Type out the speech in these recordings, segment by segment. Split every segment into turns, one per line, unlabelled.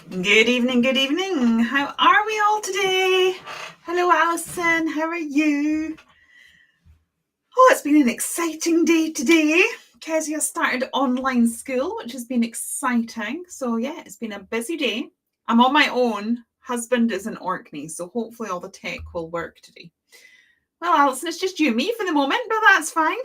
Good evening. How are we all today? Hello, Alison. How are you? Oh, it's been an exciting day today. Kezia started online school, which has been exciting. So, yeah, it's been a busy day. I'm on my own. Husband is in Orkney, so hopefully all the tech will work today. Well, Alison, it's just you and me for the moment, but that's fine.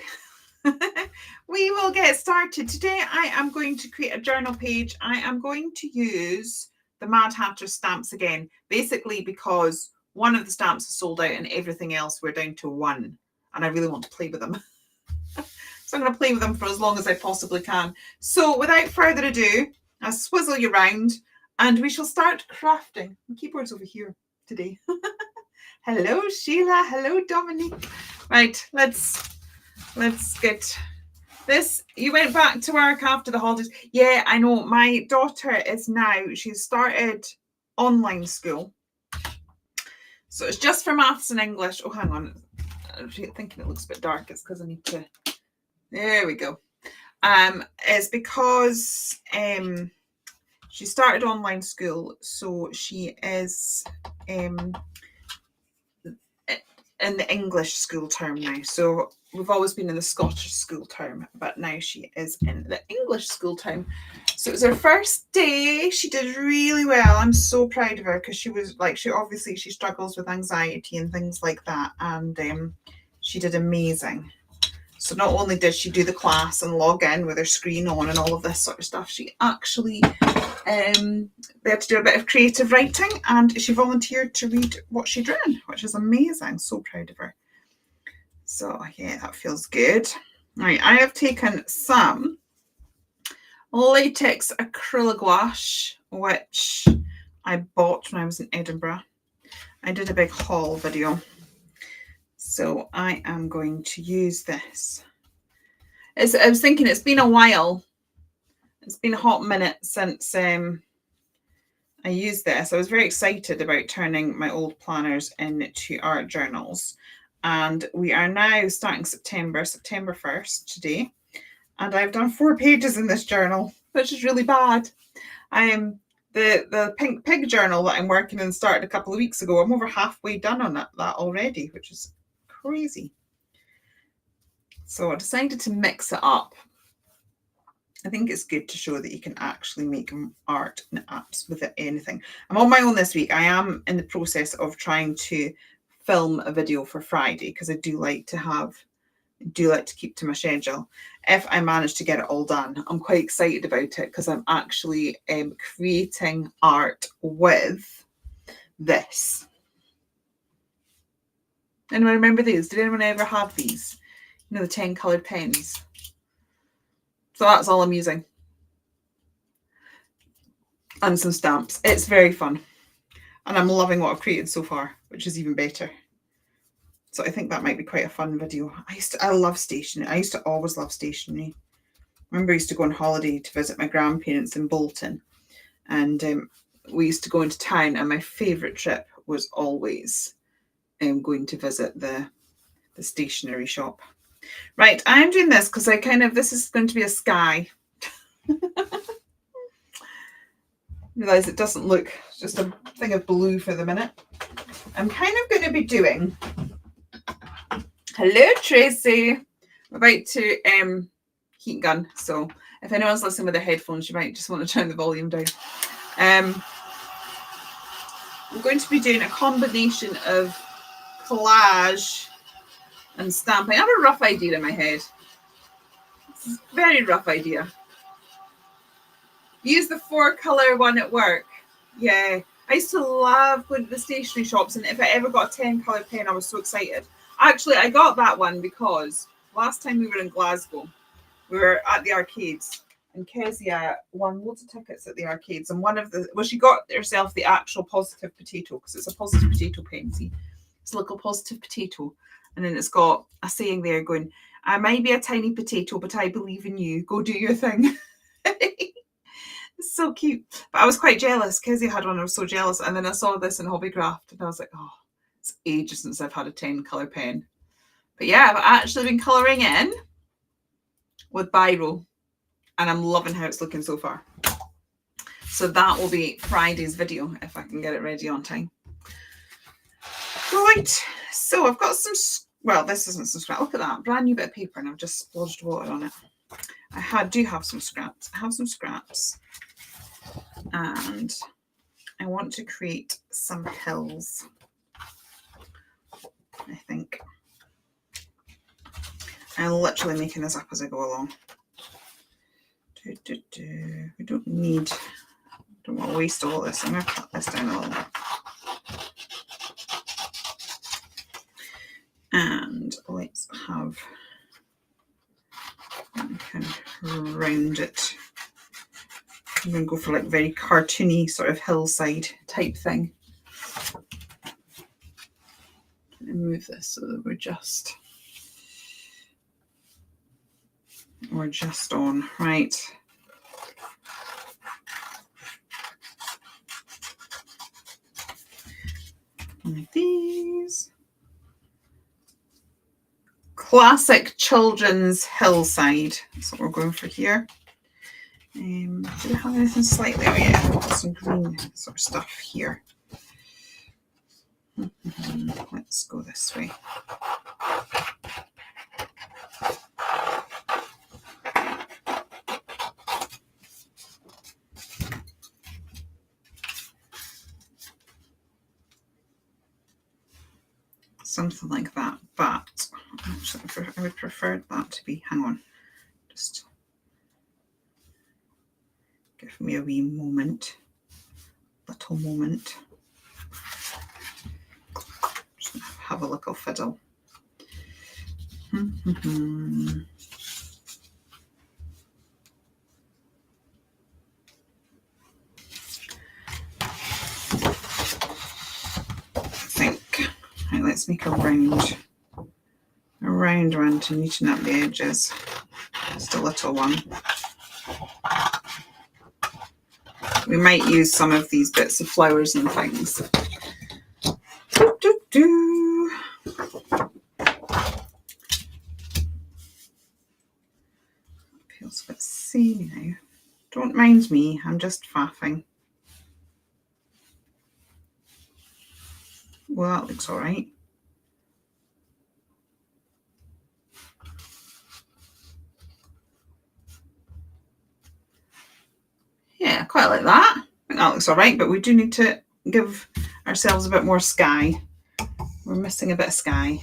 We will get started. Today, I am going to create a journal page. I am going to use the Mad Hatter stamps again, basically because one of the stamps is sold out and everything else we're down to one, and I really want to play with them. So I'm going to play with them for as long as I possibly can. So without further ado, I'll swizzle you round and we shall start crafting. My keyboard's over here today. Hello, Sheila. Hello, Dominique. Right, let's get this. You went back to work after the holidays. Yeah, I know. My daughter is now, she's started online school. So it's just for maths and English. Oh, hang on. I'm thinking it looks a bit dark. It's because I need to. There we go. It's because she started online school, so she is in the English school term now. So we've always been in the Scottish school term, but now she is in the English school term. So it was her first day. She did really well. I'm so proud of her because she was like, she struggles with anxiety and things like that. And she did amazing. So not only did she do the class and log in with her screen on and all of this sort of stuff, she actually they had to do a bit of creative writing and she volunteered to read what she'd written, which is amazing. So proud of her. So yeah, that feels good. Right, I have taken some latex acrylic gouache, which I bought when I was in Edinburgh. I did a big haul video. So I am going to use this. I was thinking it's been a while. It's been a hot minute since I used this. I was very excited about turning my old planners into art journals. And we are now starting September 1st today. And I've done 4 pages in this journal, which is really bad. The pink pig journal that I'm working on started a couple of weeks ago. I'm over halfway done on that already, which is crazy. So I decided to mix it up. I think it's good to show that you can actually make art and apps with anything. I'm on my own this week. I am in the process of trying to film a video for Friday because I do like to keep to my schedule. If I manage to get it all done, I'm quite excited about it because I'm actually creating art with this. Anyone remember these? Did anyone ever have these? You know, the 10 coloured pens. So that's all I'm using. And some stamps. It's very fun. And I'm loving what I've created so far, which is even better. So I think that might be quite a fun video. I love stationery. I used to always love stationery. I remember I used to go on holiday to visit my grandparents in Bolton. And we used to go into town and my favourite trip was always going to visit the stationery shop. Right, I'm doing this because this is going to be a sky. Realise it doesn't look, it's just a thing of blue for the minute. I'm kind of going to be doing, hello Tracy, I'm about to heat gun, so if anyone's listening with their headphones, you might just want to turn the volume down. I'm going to be doing a combination of collage and stamping. I have a rough idea in my head. It's a very rough idea. Use the 4-colour one at work. Yeah. I used to love going to the stationery shops, and if I ever got a 10-colour pen, I was so excited. Actually, I got that one because last time we were in Glasgow, we were at the arcades, and Kezia won loads of tickets at the arcades. And she got herself the actual positive potato, because it's a positive potato pen. See, it's a little positive potato. And then it's got a saying there going, I might be a tiny potato, but I believe in you. Go do your thing. It's so cute. But I was quite jealous. Kezia had one. I was so jealous. And then I saw this in Hobbycraft and I was like, oh, it's ages since I've had a 10-colour pen. But yeah, I've actually been colouring in with Biro. And I'm loving how it's looking so far. So that will be Friday's video if I can get it ready on time. Right, so I've got some, well, this isn't some scrap. Look at that, brand new bit of paper, and I've just splodged water on it. I do have some scraps. I have some scraps, and I want to create some hills, I think. I'm literally making this up as I go along. We don't want to waste all this. I'm going to cut this down a little bit. And let's have, I can round it. I'm going to go for like very cartoony sort of hillside type thing. And move this so that we're just on, right. Like these. Classic children's hillside. That's what we're going for here. Do we have anything slightly? Oh yeah, I've got some green sort of stuff here. Let's go this way. Something like that, but actually I would prefer that to be, hang on, just give me a wee moment, little moment. Just have a little fiddle. Right, let's make a round one to neaten up the edges. Just a little one. We might use some of these bits of flowers and things. Feels a bit samey now. Don't mind me, I'm just faffing. Well, that looks all right. Yeah, quite like that. I think that looks all right, but we do need to give ourselves a bit more sky. We're missing a bit of sky.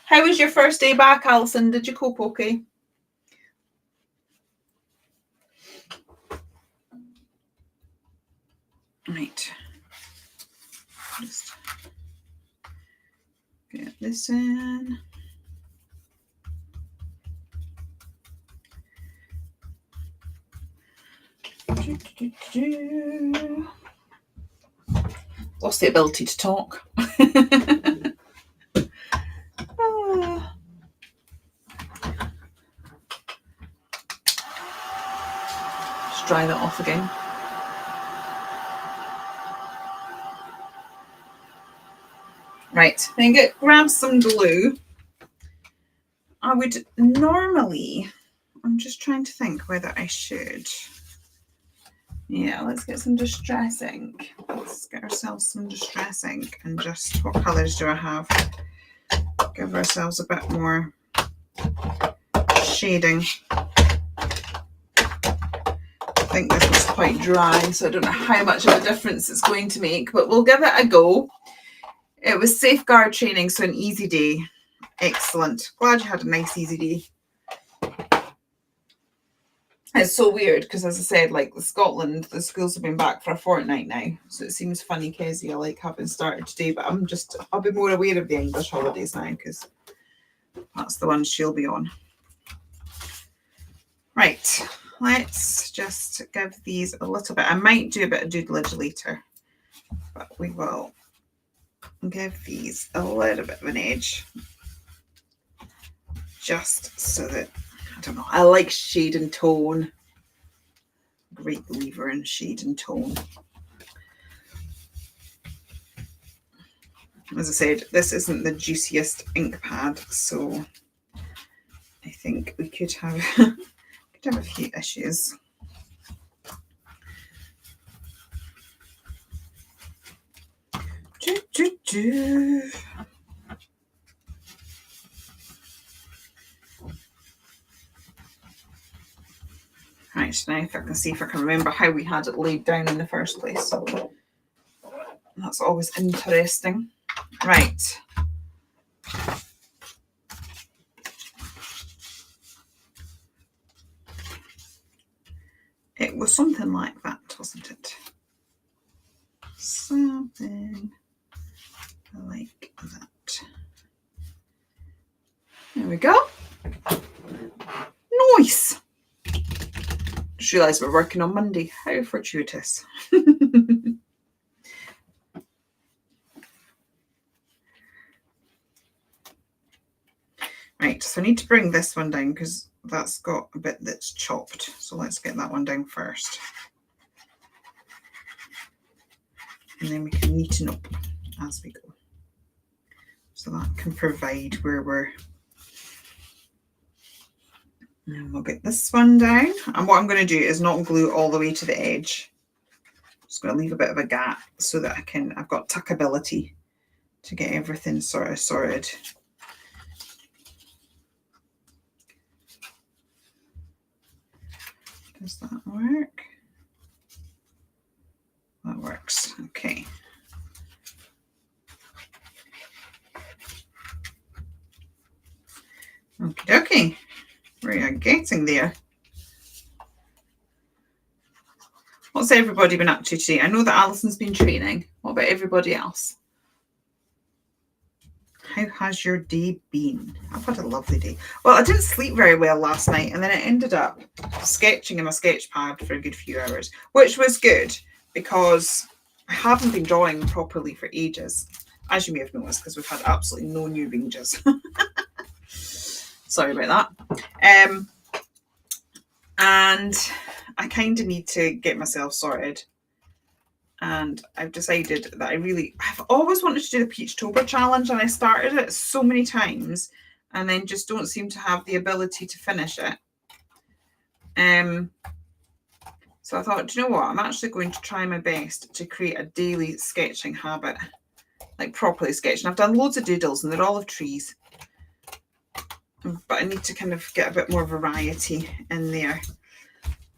How was your first day back, Alison? Did you cope okay? Right. Just get this in. Lost the ability to talk. Just dry that off again. Right, then grab some glue. I would normally, I'm just trying to think whether I should. Yeah, let's get some distress ink. Let's get ourselves some distress ink and just, what colours do I have? Give ourselves a bit more shading. I think this is quite dry, so I don't know how much of a difference it's going to make, but we'll give it a go. It was safeguard training, so an easy day. Excellent. Glad you had a nice, easy day. It's so weird because, as I said, like Scotland, the schools have been back for a fortnight now, so it seems funny, Kezia, like having started today. But I'll be more aware of the English holidays now because that's the one she'll be on. Right, let's just give these a little bit. I might do a bit of doodleage later, but we will give these a little bit of an edge, just so that, I don't know, I like shade and tone. Great believer in shade and tone. As I said, this isn't the juiciest ink pad, so I think we could have a few issues. Right, now if I can see if I can remember how we had it laid down in the first place. That's always interesting. Right. It was something like that, wasn't it? Something like that. There we go. Nice. Just realised we're working on Monday. How fortuitous. Right, so I need to bring this one down because that's got a bit that's chopped. So let's get that one down first. And then we can neaten up as we go. So that can provide where we're... And we'll get this one down. And what I'm going to do is not glue all the way to the edge. Just going to leave a bit of a gap so that I've got tuckability to get everything sort of sorted. Does that work? That works. Okay. Okay. We are getting there. What's everybody been up to today? I know that Alison's been training. What about everybody else? How has your day been? I've had a lovely day. Well, I didn't sleep very well last night, and then I ended up sketching in my sketch pad for a good few hours, which was good because I haven't been drawing properly for ages, as you may have noticed, because we've had absolutely no new ranges. Sorry about that. And I kind of need to get myself sorted. And I've decided that I've always wanted to do the Peachtober challenge, and I started it so many times and then just don't seem to have the ability to finish it. So I thought, do you know what? I'm actually going to try my best to create a daily sketching habit, like properly sketching. I've done loads of doodles and they're all of trees, but I need to kind of get a bit more variety in there.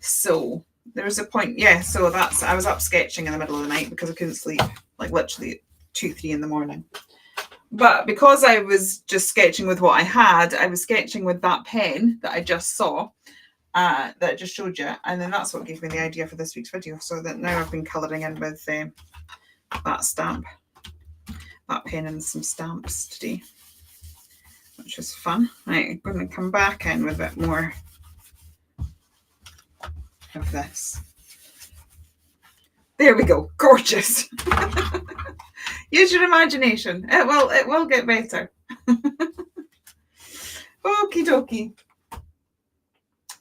So there was a point, yeah, so I was up sketching in the middle of the night because I couldn't sleep, like literally 2-3 in the morning. But because I was just sketching with what I had, I was sketching with that pen that I just saw, that I just showed you, and then that's what gave me the idea for this week's video. So that now I've been colouring in with that stamp, that pen and some stamps today, which was fun. Right, I'm going to come back in with a bit more of this. There we go. Gorgeous. Use your imagination. It will get better. Okie dokie.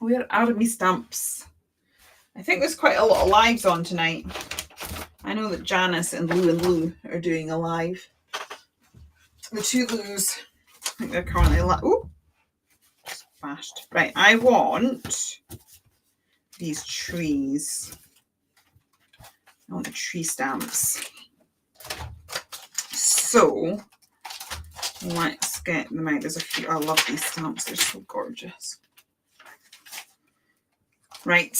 Where are my stamps? I think there's quite a lot of lives on tonight. I know that Janice and Lou are doing a live. The two Lou's, I think they're currently smashed. Right, I want these trees. I want the tree stamps. So let's get them out. There's a few. I love these stamps. They're so gorgeous. Right.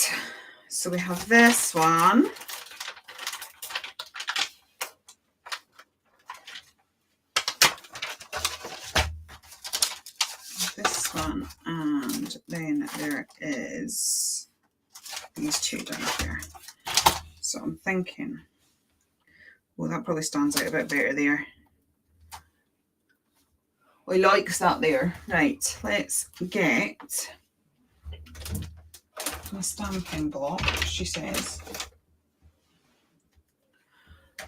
So we have this one. This one. And then there is these two down here. So I'm thinking, well, that probably stands out a bit better there. Well, he likes that there. Right, let's get my stamping block, she says.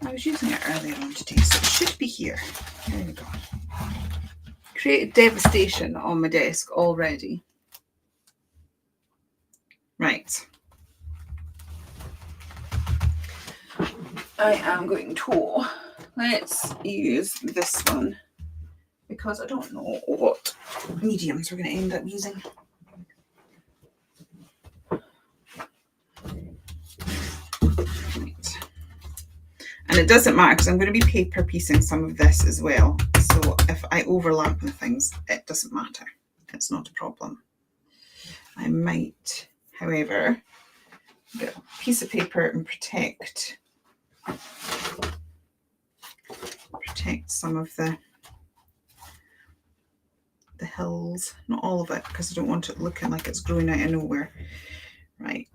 I was using it earlier on today, so it should be here. There we go. Created devastation on my desk already. Right. I am going to, let's use this one because I don't know what mediums we're going to end up using. Right. And it doesn't matter because I'm going to be paper piecing some of this as well. So if I overlap the things, it doesn't matter. It's not a problem. I might, however, get a piece of paper and protect some of the hills, not all of it, because I don't want it looking like it's growing out of nowhere. Right,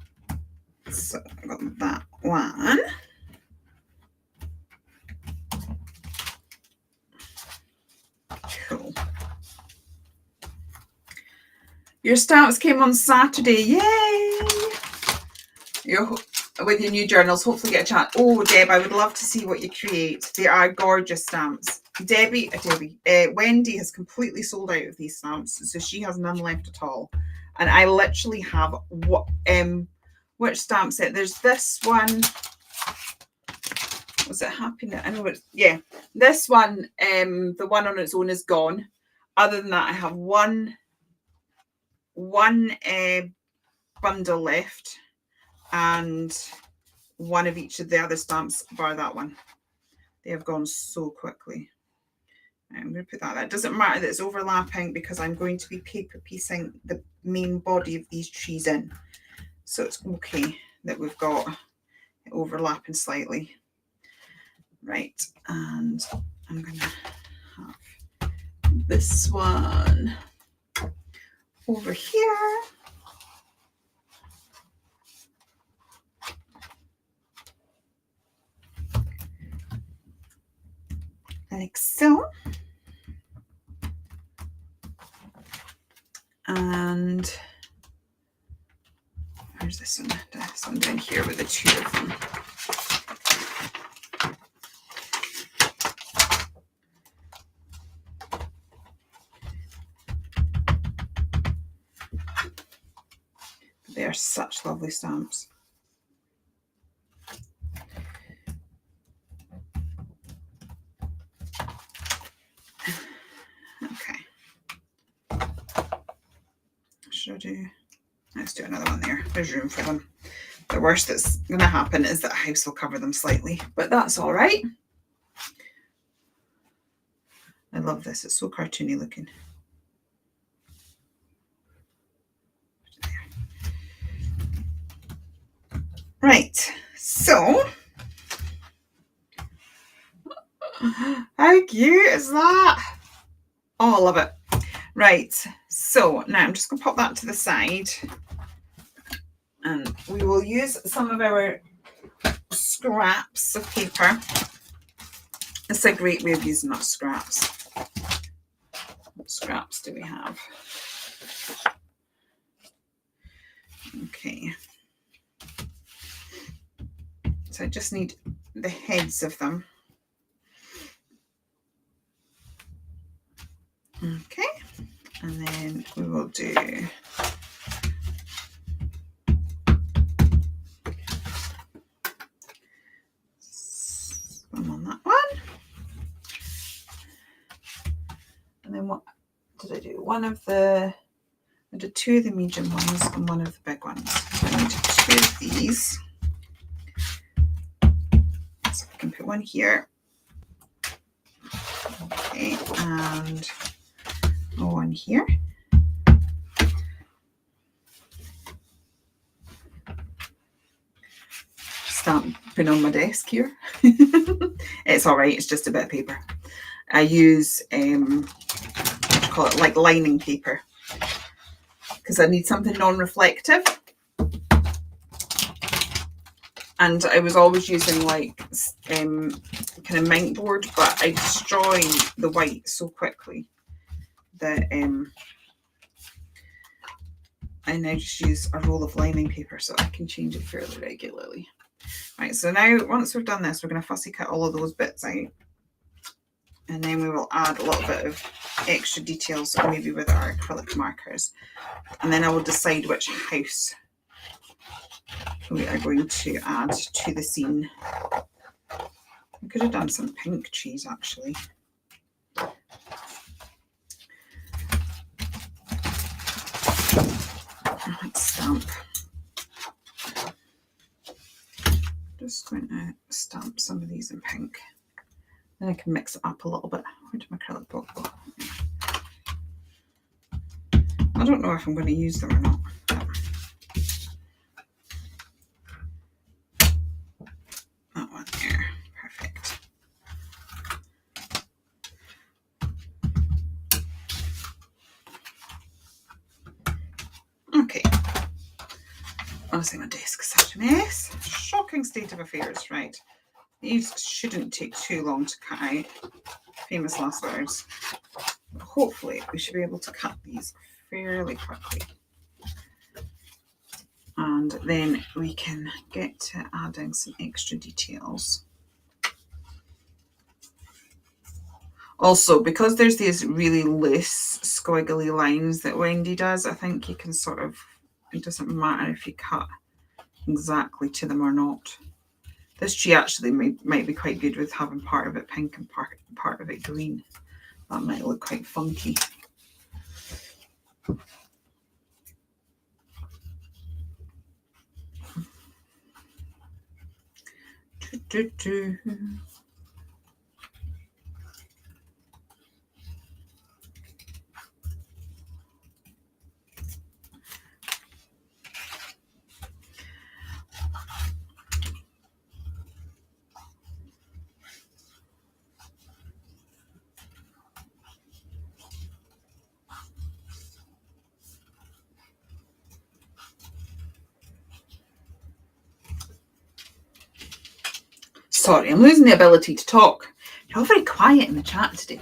so I got that one. Cool. Your stamps came on Saturday. Yay! With your new journals, hopefully get a chance. Oh, Deb, I would love to see what you create. They are gorgeous stamps. Wendy has completely sold out of these stamps, so she has none left at all. And I literally have which stamp set? There's this one. Was it happiness? I know it's, yeah. This one, the one on its own is gone. Other than that, I have one bundle left, and one of each of the other stamps, bar that one. They have gone so quickly. I'm going to put that. That doesn't matter that it's overlapping because I'm going to be paper piecing the main body of these trees in. So it's okay that we've got it overlapping slightly. Right, and I'm going to have this one over here. Like so. And where's this one? This one down here with the two of them. They are such lovely stamps. Okay. Should I do? Let's do another one there. There's room for them. The worst that's going to happen is that a house will cover them slightly, but that's all right. I love this. It's so cartoony looking. Right, so how cute is that? Oh, I love it. Right, so now I'm just going to pop that to the side, and we will use some of our scraps of paper. It's a great way of using our scraps. What scraps do we have? Okay. So I just need the heads of them. Okay, and then we will do one on that one. And then what did I do? I did two of the medium ones and one of the big ones. So I need two of these. So I can put one here. Okay, and one here. Stamping on my desk here. It's all right. It's just a bit of paper. I use what do you call it, like lining paper, because I need something non-reflective. And I was always using like kind of mink board, but I destroy the white so quickly that I now just use a roll of lining paper so I can change it fairly regularly. Right, so now once we've done this, we're going to fussy cut all of those bits out, and then we will add a little bit of extra details, maybe with our acrylic markers, and then I will decide which house we are going to add to the scene. I could have done some pink trees actually. Let's stamp. Just going to stamp some of these in pink. Then I can mix it up a little bit. Where did my acrylic book go? I don't know if I'm going to use them or not. That one there. Perfect. Okay. Honestly, my desk is such a mess. Shocking state of affairs. Right. These shouldn't take too long to cut out. Famous last words. But hopefully, we should be able to cut these fairly quickly. And then we can get to adding some extra details. Also, because there's these really loose squiggly lines that Wendy does, I think you can sort of, it doesn't matter if you cut exactly to them or not. This tree actually might be quite good with having part of it pink and part of it green. That might look quite funky. Sorry, I'm losing the ability to talk. You're all very quiet in the chat today.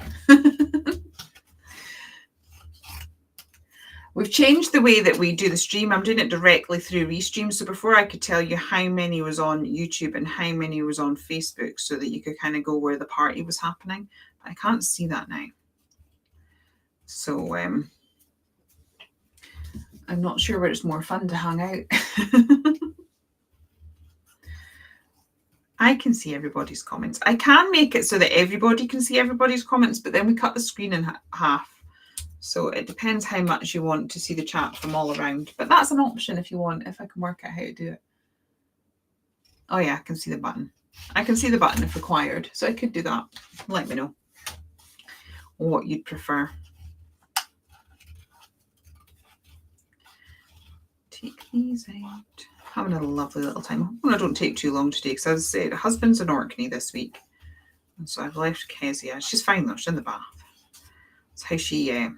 We've changed the way that we do the stream. I'm doing it directly through Restream. So before I could tell you how many was on YouTube and how many was on Facebook so that you could kind of go where the party was happening. But I can't see that now. So I'm not sure where it's more fun to hang out. I can see everybody's comments. I can make it so that everybody can see everybody's comments, but then we cut the screen in half. So it depends how much you want to see the chat from all around. But that's an option if you want, if I can work out how to do it. Oh yeah, I can see the button. I can see the button if required. So I could do that. Let me know what you'd prefer. Take these out. Having a lovely little time. I don't take too long today because, as I said, husband's in Orkney this week. And so I've left Kezia. She's fine though, she's in the bath. That's how she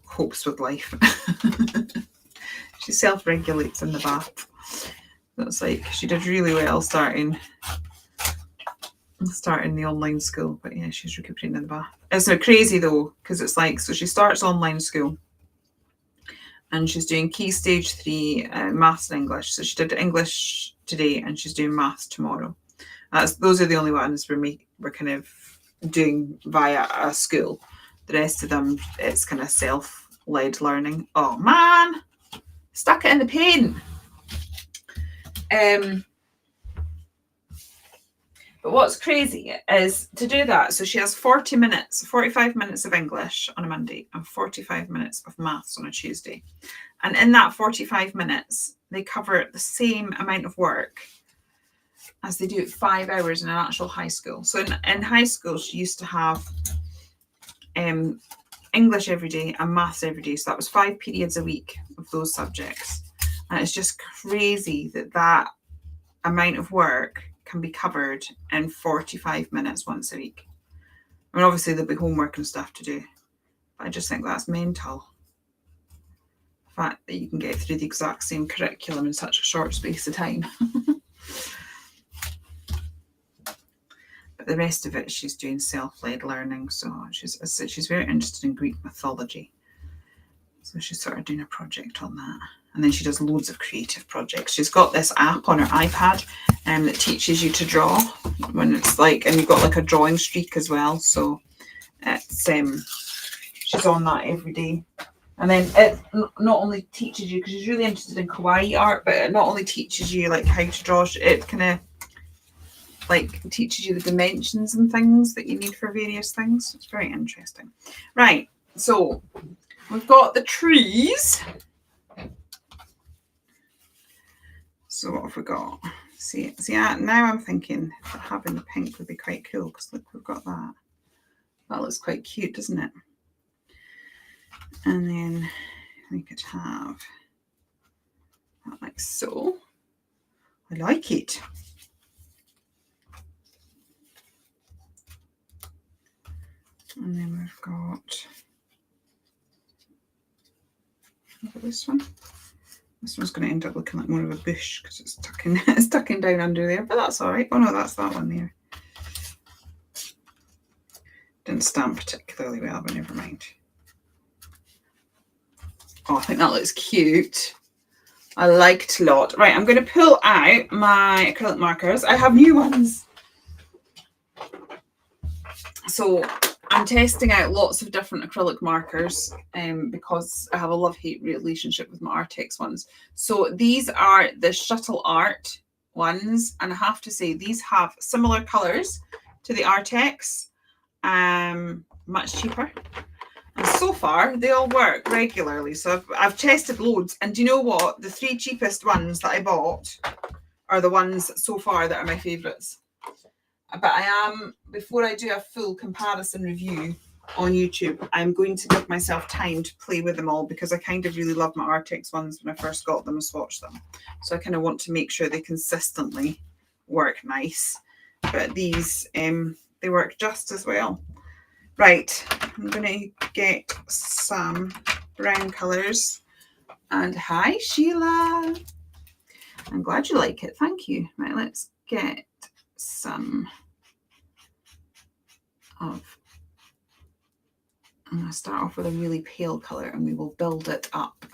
copes with life. She self-regulates in the bath. That's like, she did really well starting the online school. But yeah, she's recuperating in the bath. It's not crazy though, because it's like, so she starts online school. And she's doing Key Stage 3 maths and English. So she did English today and she's doing maths tomorrow. Those are the only ones we're kind of doing via a school. The rest of them, it's kind of self-led learning. Oh man, stuck it in the paint. But what's crazy is to do that. So she has 45 minutes of English on a Monday and 45 minutes of maths on a Tuesday. And in that 45 minutes, they cover the same amount of work as they do at 5 hours in an actual high school. So in high school, she used to have English every day and maths every day. So that was 5 periods a week of those subjects. And it's just crazy that amount of work can be covered in 45 minutes once a week. I mean, obviously there'll be homework and stuff to do, but I just think that's mental. The fact that you can get through the exact same curriculum in such a short space of time. But the rest of it, she's doing self-led learning. So she's very interested in Greek mythology. So she's sort of doing a project on that. And then she does loads of creative projects. She's got this app on her iPad that teaches you to draw when it's like, and you've got like a drawing streak as well. So it's she's on that every day. And then it not only teaches you, because she's really interested in kawaii art, but it not only teaches you like how to draw, it kind of like teaches you the dimensions and things that you need for various things. It's very interesting. Right, so we've got the trees. So what have we got? See, now I'm thinking having the pink would be quite cool because look, we've got that. That looks quite cute, doesn't it? And then we could have that like so. I like it. And then we've got this one. This one's going to end up looking like more of a bush because it's tucking down under there, but that's all right. Oh no, that's that one there. Didn't stand particularly well, but never mind. Oh, I think that looks cute. I liked a lot. Right, I'm going to pull out my acrylic markers. I have new ones. So I'm testing out lots of different acrylic markers because I have a love-hate relationship with my Artex ones. So these are the Shuttle Art ones, and I have to say these have similar colours to the Artex, much cheaper. And so far, they all work regularly. So I've tested loads, and do you know what? The 3 cheapest ones that I bought are the ones so far that are my favourites. But I am, before I do a full comparison review on YouTube, I'm going to give myself time to play with them all because I kind of really love my Artex ones when I first got them and swatched them. So I kind of want to make sure they consistently work nice. But these, they work just as well. Right, I'm going to get some brown colours. And hi, Sheila. I'm glad you like it. Thank you. Right, let's get some of... I'm going to start off with a really pale colour and we will build it up.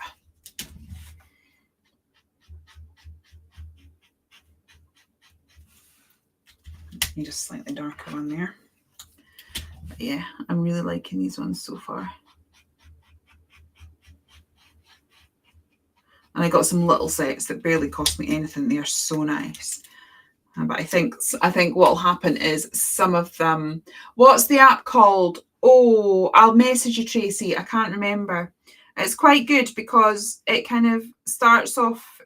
Need a slightly darker one there. But yeah, I'm really liking these ones so far. And I got some little sets that barely cost me anything. They are so nice. But I think what will happen is some of them... What's the app called? Oh, I'll message you, Tracy. I can't remember. It's quite good because it kind of starts off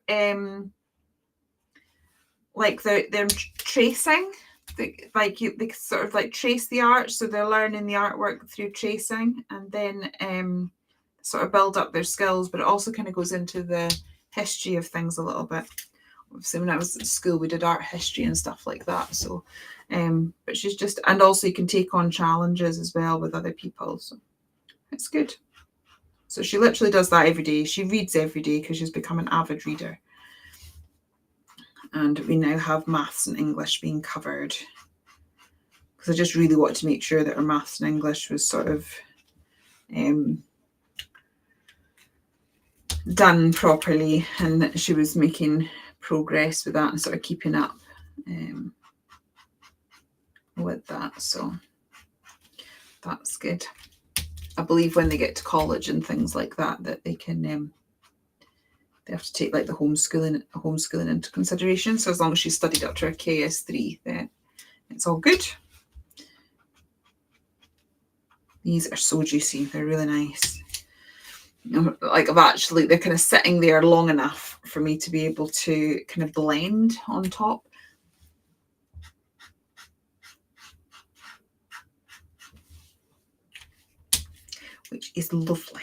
like they're tracing. They sort of like trace the art, so they're learning the artwork through tracing, and then sort of build up their skills. But it also kind of goes into the history of things a little bit. Obviously, when I was at school, we did art history and stuff like that. So, but she's just, and also you can take on challenges as well with other people. So it's good. So she literally does that every day. She reads every day because she's become an avid reader. And we now have maths and English being covered because I just really wanted to make sure that her maths and English was sort of done properly and that she was making progress with that and sort of keeping up with that. So that's good. I believe when they get to college and things like that, that they can they have to take like the homeschooling into consideration. So as long as she's studied up to her KS3, then it's all good. These are so juicy. They're really nice. Like they're kind of sitting there long enough for me to be able to kind of blend on top. Which is lovely.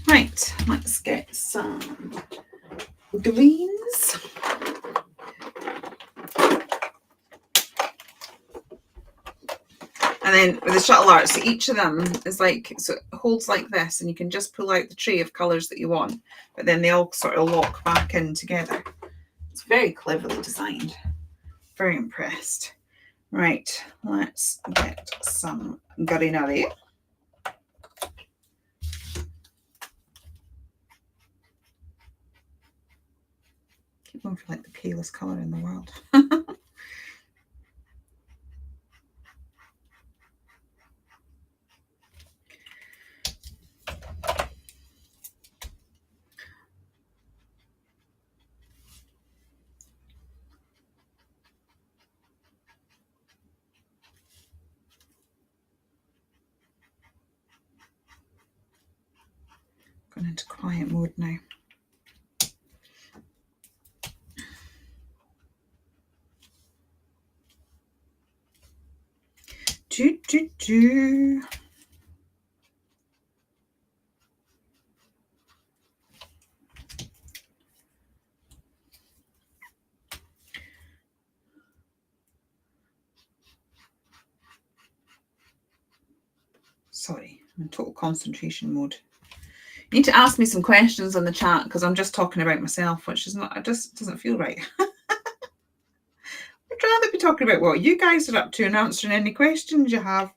Right, let's get some greens. And then with the shuttle art, so each of them is like, so it holds like this, and you can just pull out the tray of colours that you want, but then they all sort of lock back in together. It's very cleverly designed. Very impressed. Right, let's get some garinari. Keep going for like the palest colour in the world. Going into quiet mode now. Sorry, I'm in total concentration mode. You need to ask me some questions in the chat because I'm just talking about myself, which is not, it just doesn't feel right. I'd rather be talking about what you guys are up to and answering any questions you have.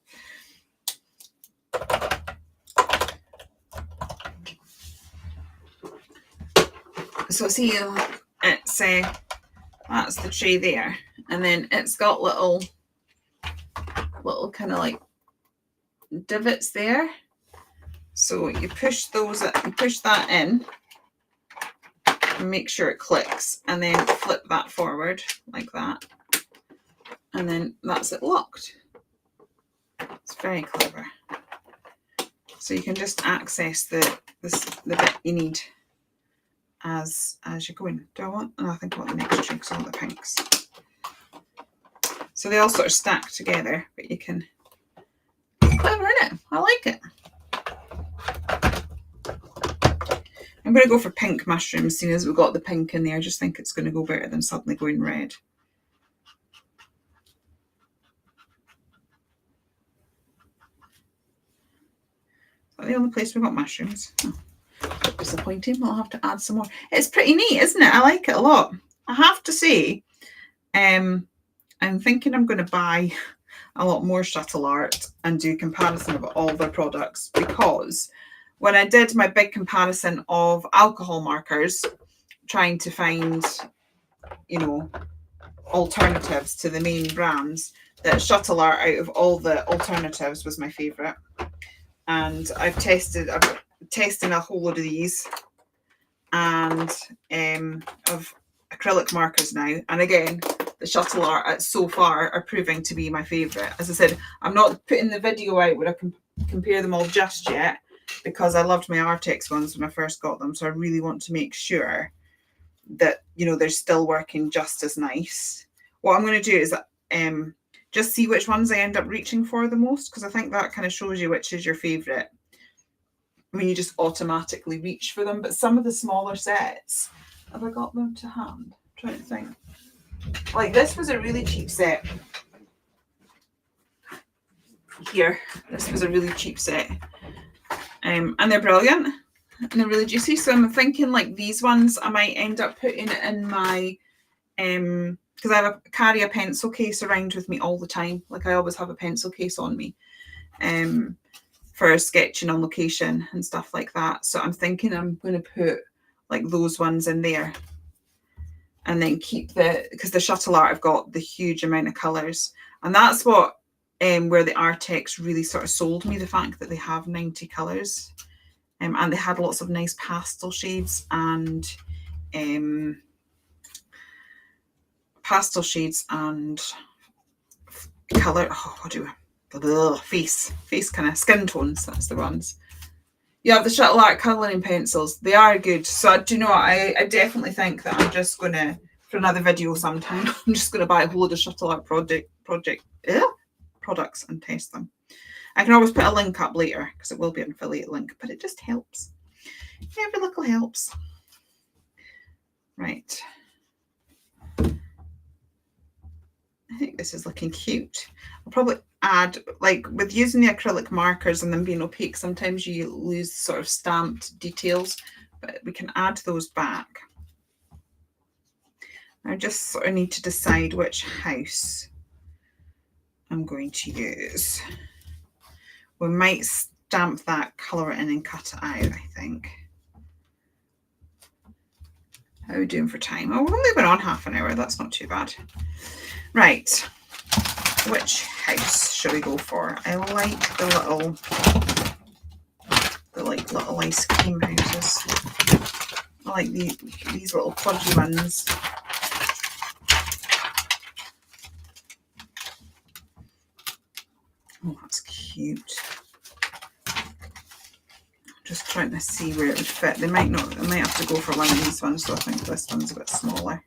So see, it's that's the tray there, and then it's got little kind of like divots there. So you push that in and make sure it clicks, and then flip that forward like that, and then that's it locked. It's very clever. So you can just access the bit you need as you're going. Do I want? No, I think I want the next tray because I want the pinks. So they all sort of stack together, but you can. Clever, isn't it? I like it. I'm going to go for pink mushrooms, seeing as we've got the pink in there. I just think it's going to go better than suddenly going red. Is that the only place we've got mushrooms? Oh, disappointing. We'll have to add some more. It's pretty neat, isn't it? I like it a lot. I have to say, I'm thinking I'm going to buy a lot more Shuttle Art and do a comparison of all their products, because when I did my big comparison of alcohol markers, trying to find, you know, alternatives to the main brands, that Shuttle Art out of all the alternatives was my favourite. And I've tested a whole load of these and of acrylic markers now. And again, the Shuttle Art so far are proving to be my favourite. As I said, I'm not putting the video out where I can compare them all just yet, because I loved my Artex ones when I first got them. So I really want to make sure that, you know, they're still working just as nice. What I'm going to do is just see which ones I end up reaching for the most, because I think that kind of shows you which is your favourite when you just automatically reach for them. But some of the smaller sets, have I got them to hand? I'm trying to think. Like this was a really cheap set. Here, this was a really cheap set. And they're brilliant and they're really juicy. So I'm thinking like these ones I might end up putting in my because I carry a pencil case around with me all the time. Like I always have a pencil case on me for sketching on location and stuff like that. So I'm thinking I'm going to put like those ones in there, and then keep because the Shuttle Art I've got the huge amount of colours, and that's what where the Artex really sort of sold me, the fact that they have 90 colours, and they had lots of nice pastel shades and colour. Oh, what do I? Face kind of skin tones. That's the ones. You have the Shuttle Art colouring pencils. They are good. So do you know what? I definitely think that I'm just gonna, for another video sometime, I'm just gonna buy a whole load of Shuttle Art products and test them. I can always put a link up later because it will be an affiliate link, but it just helps. Every little helps. Right. I think this is looking cute. I'll probably add, like with using the acrylic markers and them being opaque, sometimes you lose sort of stamped details, but we can add those back. I just sort of need to decide which house I'm going to use. We might stamp that, colour it in and cut it out, I think. How are we doing for time? Oh, we've only been on half an hour. That's not too bad. Right. Which house should we go for? I like the little ice cream houses. I like these little fudgy ones. Oh, that's cute. Just trying to see where it would fit. They might not. I might have to go for one of these ones. So I think this one's a bit smaller.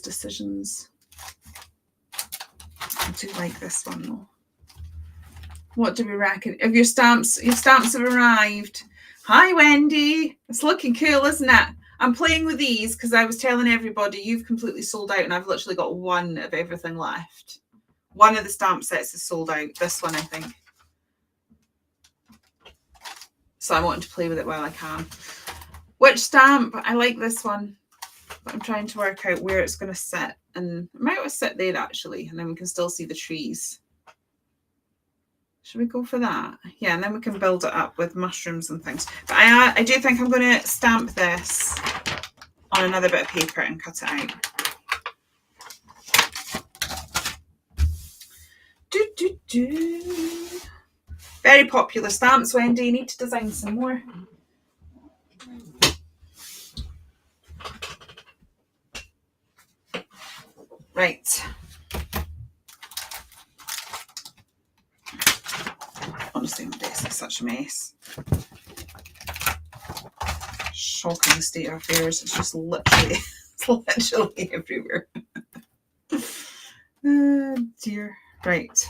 Decisions. I do like this one though. What do we reckon? If your stamps have arrived. Hi Wendy. It's looking cool, isn't it? I'm playing with these because I was telling everybody you've completely sold out and I've literally got one of everything left. One of the stamp sets is sold out. This one, I think. So I want to play with it while I can. Which stamp? I like this one. But I'm trying to work out where it's going to sit. And it might sit there actually. And then we can still see the trees. Should we go for that? Yeah, and then we can build it up with mushrooms and things. But I do think I'm going to stamp this on another bit of paper and cut it out. Very popular stamps, Wendy. You need to design some more. Right. Honestly, my desk is such a mess. Shocking state of affairs. It's just literally, everywhere. Oh dear. Right.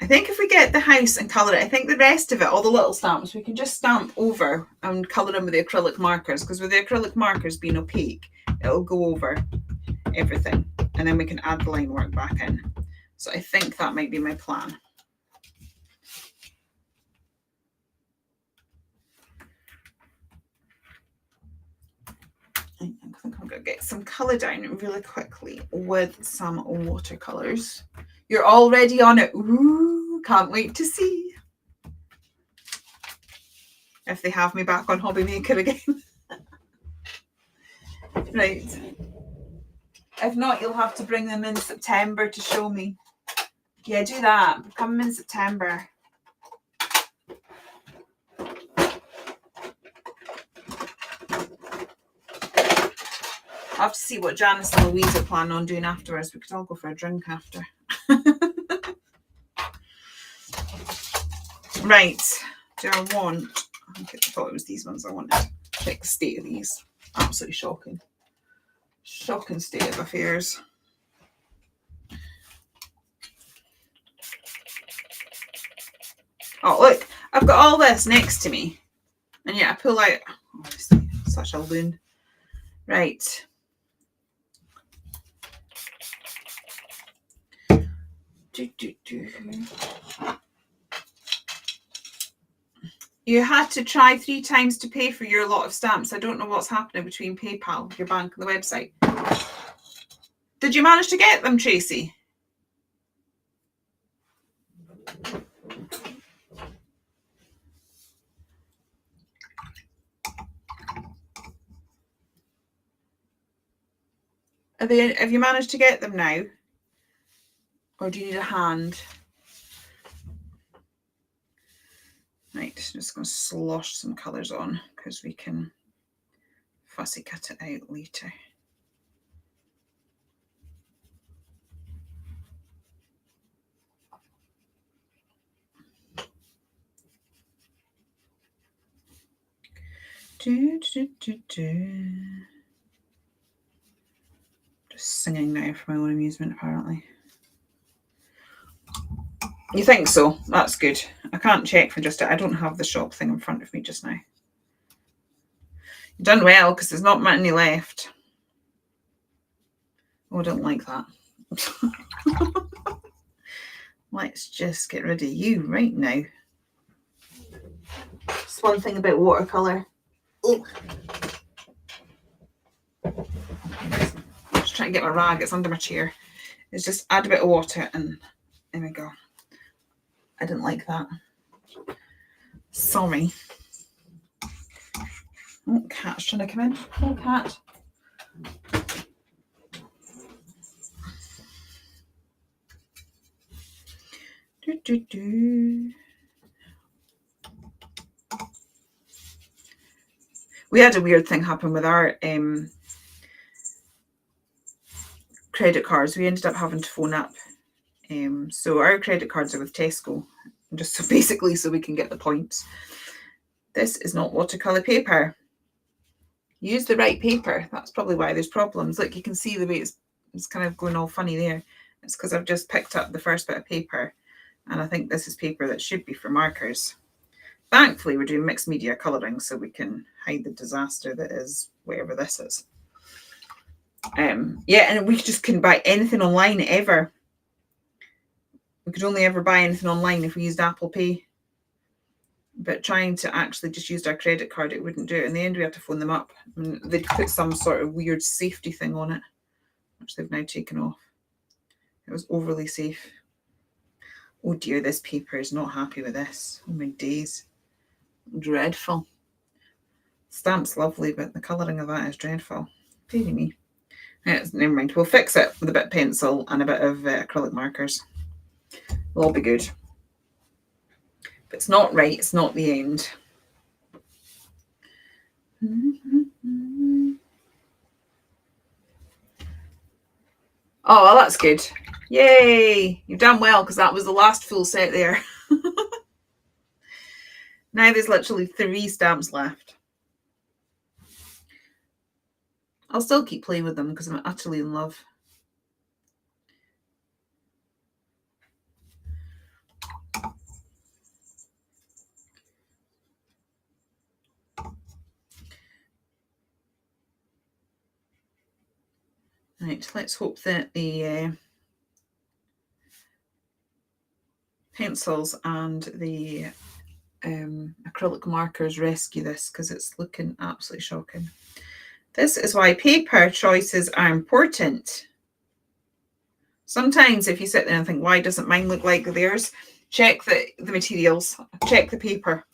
I think if we get the house and colour it, I think the rest of it, all the little stamps, we can just stamp over and colour them with the acrylic markers, because with the acrylic markers being opaque, it'll go over everything. And then we can add the line work back in. So I think that might be my plan. I think I'm going to get some colour down really quickly with some watercolours. You're already on it. Ooh, can't wait to see if they have me back on Hobby Maker again. Right. If not, you'll have to bring them in September to show me. Yeah, do that. Come in September. I'll have to see what Janice and Louise are planning on doing afterwards. We could all go for a drink after. Right. Do I want... I thought it was these ones I wanted. Check the state of these. Absolutely shocking. Shocking state of affairs. Oh, look. I've got all this next to me. And yet I pull out... Honestly, such a loon. Right. You had to try 3 times to pay for your lot of stamps. I don't know what's happening between PayPal, your bank, and the website. Did you manage to get them, Tracy? Have you managed to get them now? Or do you need a hand? Right, just going to slosh some colours on because we can fussy cut it out later. Just singing now for my own amusement, apparently. You think so? That's good. I can't check for just it. I don't have the shop thing in front of me just now. You've done well because there's not many left. Oh, I don't like that. Let's just get rid of you right now. Just one thing about watercolour. Oh. Just trying to get my rag. It's under my chair. It's just add a bit of water and there we go. I didn't like that. Sorry. Oh, cat's trying to come in. Oh, cat. We had a weird thing happen with our credit cards. We ended up having to phone up. So our credit cards are with Tesco, just so basically so we can get the points. This is not watercolour paper. Use the right paper. That's probably why there's problems. Look, you can see the way it's kind of going all funny there. It's because I've just picked up the first bit of paper, and I think this is paper that should be for markers. Thankfully, we're doing mixed media colouring, so we can hide the disaster that is whatever this is. Yeah, and we just couldn't buy anything online ever. We could only ever buy anything online if we used Apple Pay. But trying to actually just use our credit card, it wouldn't do it. In the end, we had to phone them up. I mean, they'd put some sort of weird safety thing on it, which they've now taken off. It was overly safe. Oh dear, this paper is not happy with this. Oh my days. Dreadful. Stamp's lovely, but the colouring of that is dreadful. Dearie me. Never mind. We'll fix it with a bit of pencil and a bit of acrylic markers. It'll all be good. If it's not right, it's not the end. Oh, well, that's good. Yay! You've done well, because that was the last full set there. Now there's literally 3 stamps left. I'll still keep playing with them because I'm utterly in love. Right, let's hope that the pencils and the acrylic markers rescue this, because it's looking absolutely shocking. This is why paper choices are important. Sometimes if you sit there and think, why doesn't mine look like theirs? Check the materials, check the paper.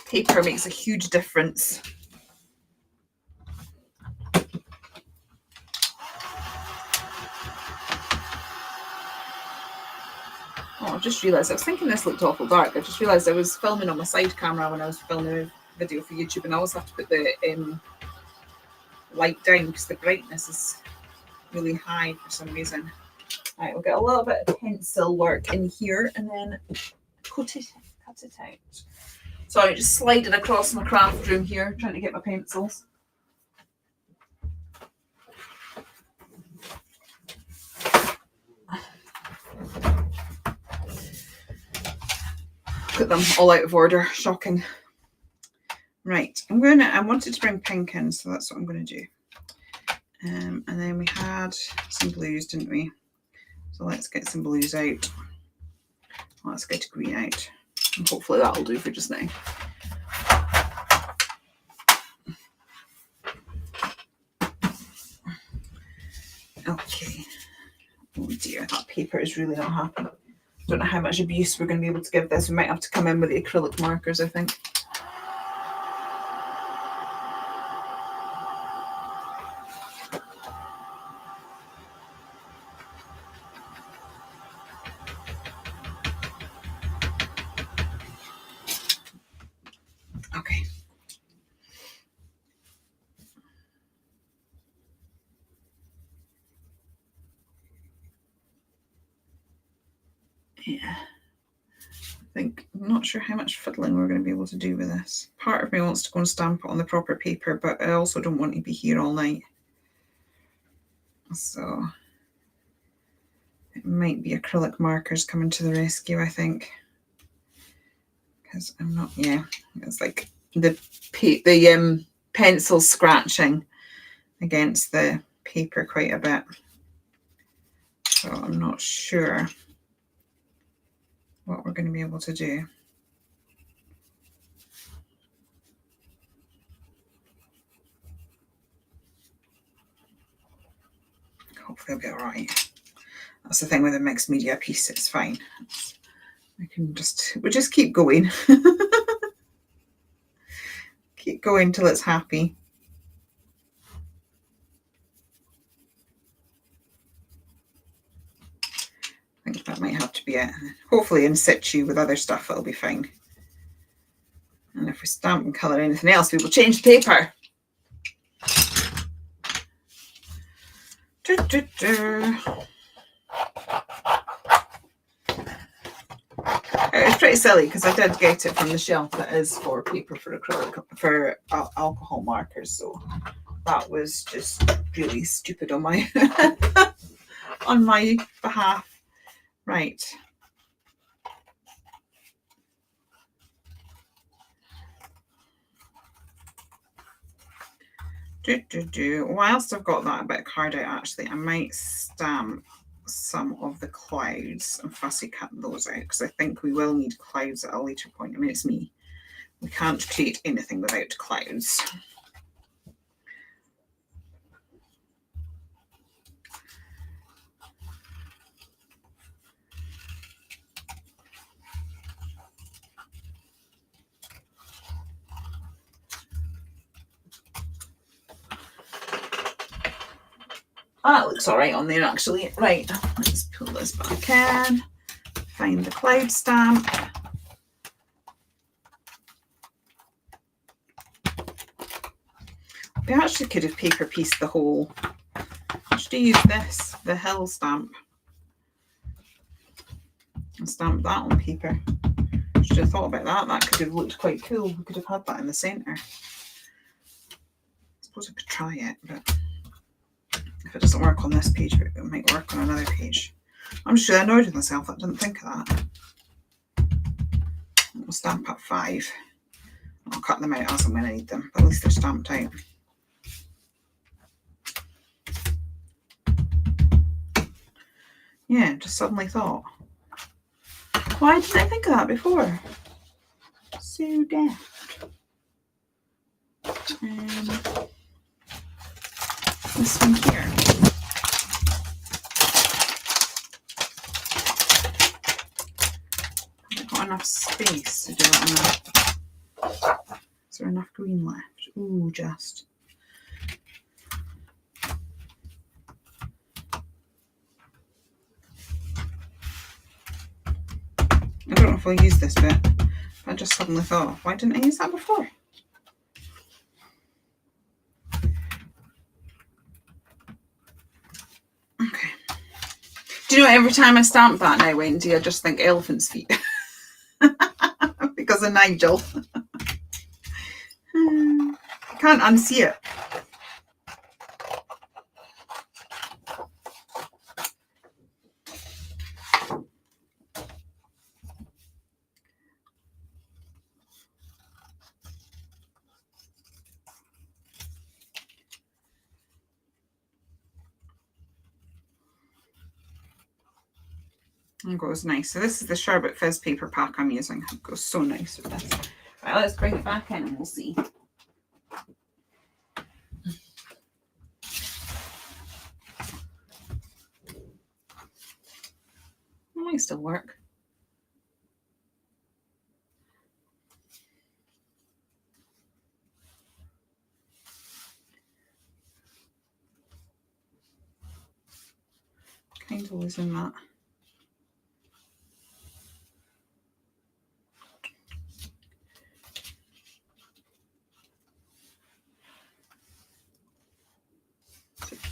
Paper makes a huge difference. Oh, I just realised, I was thinking this looked awful dark. I just realised I was filming on my side camera when I was filming a video for YouTube, and I always have to put the light down because the brightness is really high for some reason. Right, we'll get a little bit of pencil work in here and then cut it out. Sorry, just sliding across my craft room here, trying to get my pencils. Put them all out of order, shocking. Right, I wanted to bring pink in, so that's what I'm going to do. And then we had some blues, didn't we? So let's get some blues out. Let's get green out. And hopefully that'll do for just now. Okay. Oh dear, that paper is really not happy. Don't know how much abuse we're going to be able to give this. We might have to come in with the acrylic markers, I think. Okay. Yeah. I'm not sure how much fiddling we're going to be able to do with this. Part of me wants to go and stamp it on the proper paper, but I also don't want to be here all night. So it might be acrylic markers coming to the rescue, I think. Because I'm not, yeah, it's like the pencil scratching against the paper quite a bit. So I'm not sure what we're going to be able to do. Hopefully I'll be all right. That's the thing with a mixed media piece, it's fine. We'll just keep going. Keep going till it's happy. I think that might have to be it. Hopefully in situ with other stuff it'll be fine. And if we stamp and colour anything else, we will change the paper. It's pretty silly because I did get it from the shelf that is for paper for acrylic for alcohol markers, so that was just really stupid on my on my behalf. Right. Whilst I've got that bit of card out, actually, I might stamp some of the clouds and fussy cut those out because I think we will need clouds at a later point. I mean, it's me. We can't create anything without clouds. That looks all right on there, actually. Right, let's pull this back in, find the cloud stamp. We actually could have paper pieced the whole. I should use this, the hill stamp, and stamp that on paper. I should have thought about that. That could have looked quite cool. We could have had that in the centre. I suppose I could try it, but if it doesn't work on this page, it might work on another page. I'm just really annoyed with myself. I didn't think of that. We'll stamp at 5. I'll cut them out as and when I need them, but at least they're stamped out. Yeah, just suddenly thought. Why didn't I think of that before? So daft. This one here. I've got enough space to do it enough. Is there enough green left? Ooh, just. I don't know if I'll use this bit. I just suddenly thought, why didn't I use that before? Okay. Do you know, every time I stamp that now, Wendy, I just think elephant's feet. Because of Nigel. I can't unsee it. It goes nice. So this is the Sherbet Fizz paper pack I'm using. It goes so nice with this. Right, let's bring it back in and we'll see. It might still work. Kind of losing that.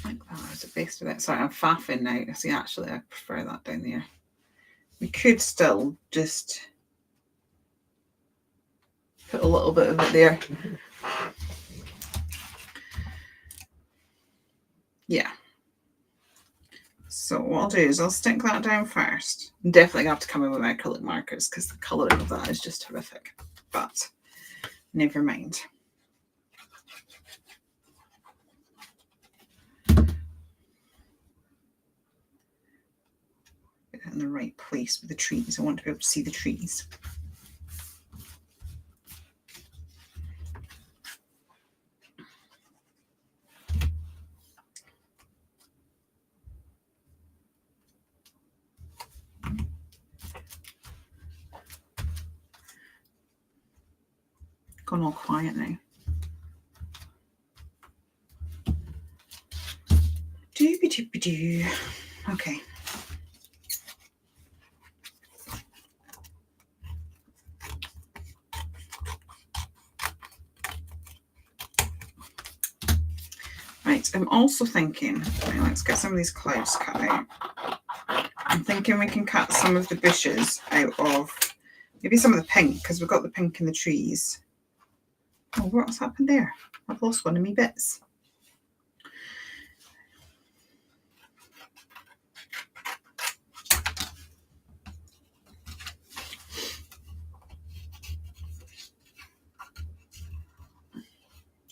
Like that is it best with it. Sorry, I'm faffing now. See, actually, I prefer that down there. We could still just put a little bit of it there. Yeah. So what I'll do is I'll stick that down first. I'm definitely going to have to come in with my acrylic markers because the colouring of that is just horrific. But never mind. Get it in the right place with the trees. I want to be able to see the trees. Gone all quiet now. Doobie-doobie-doo. Okay. Right, I'm also thinking, right, let's get some of these clouds cut out. I'm thinking we can cut some of the bushes out of, maybe some of the pink, because we've got the pink in the trees. Oh, what's happened there? I've lost one of my bits.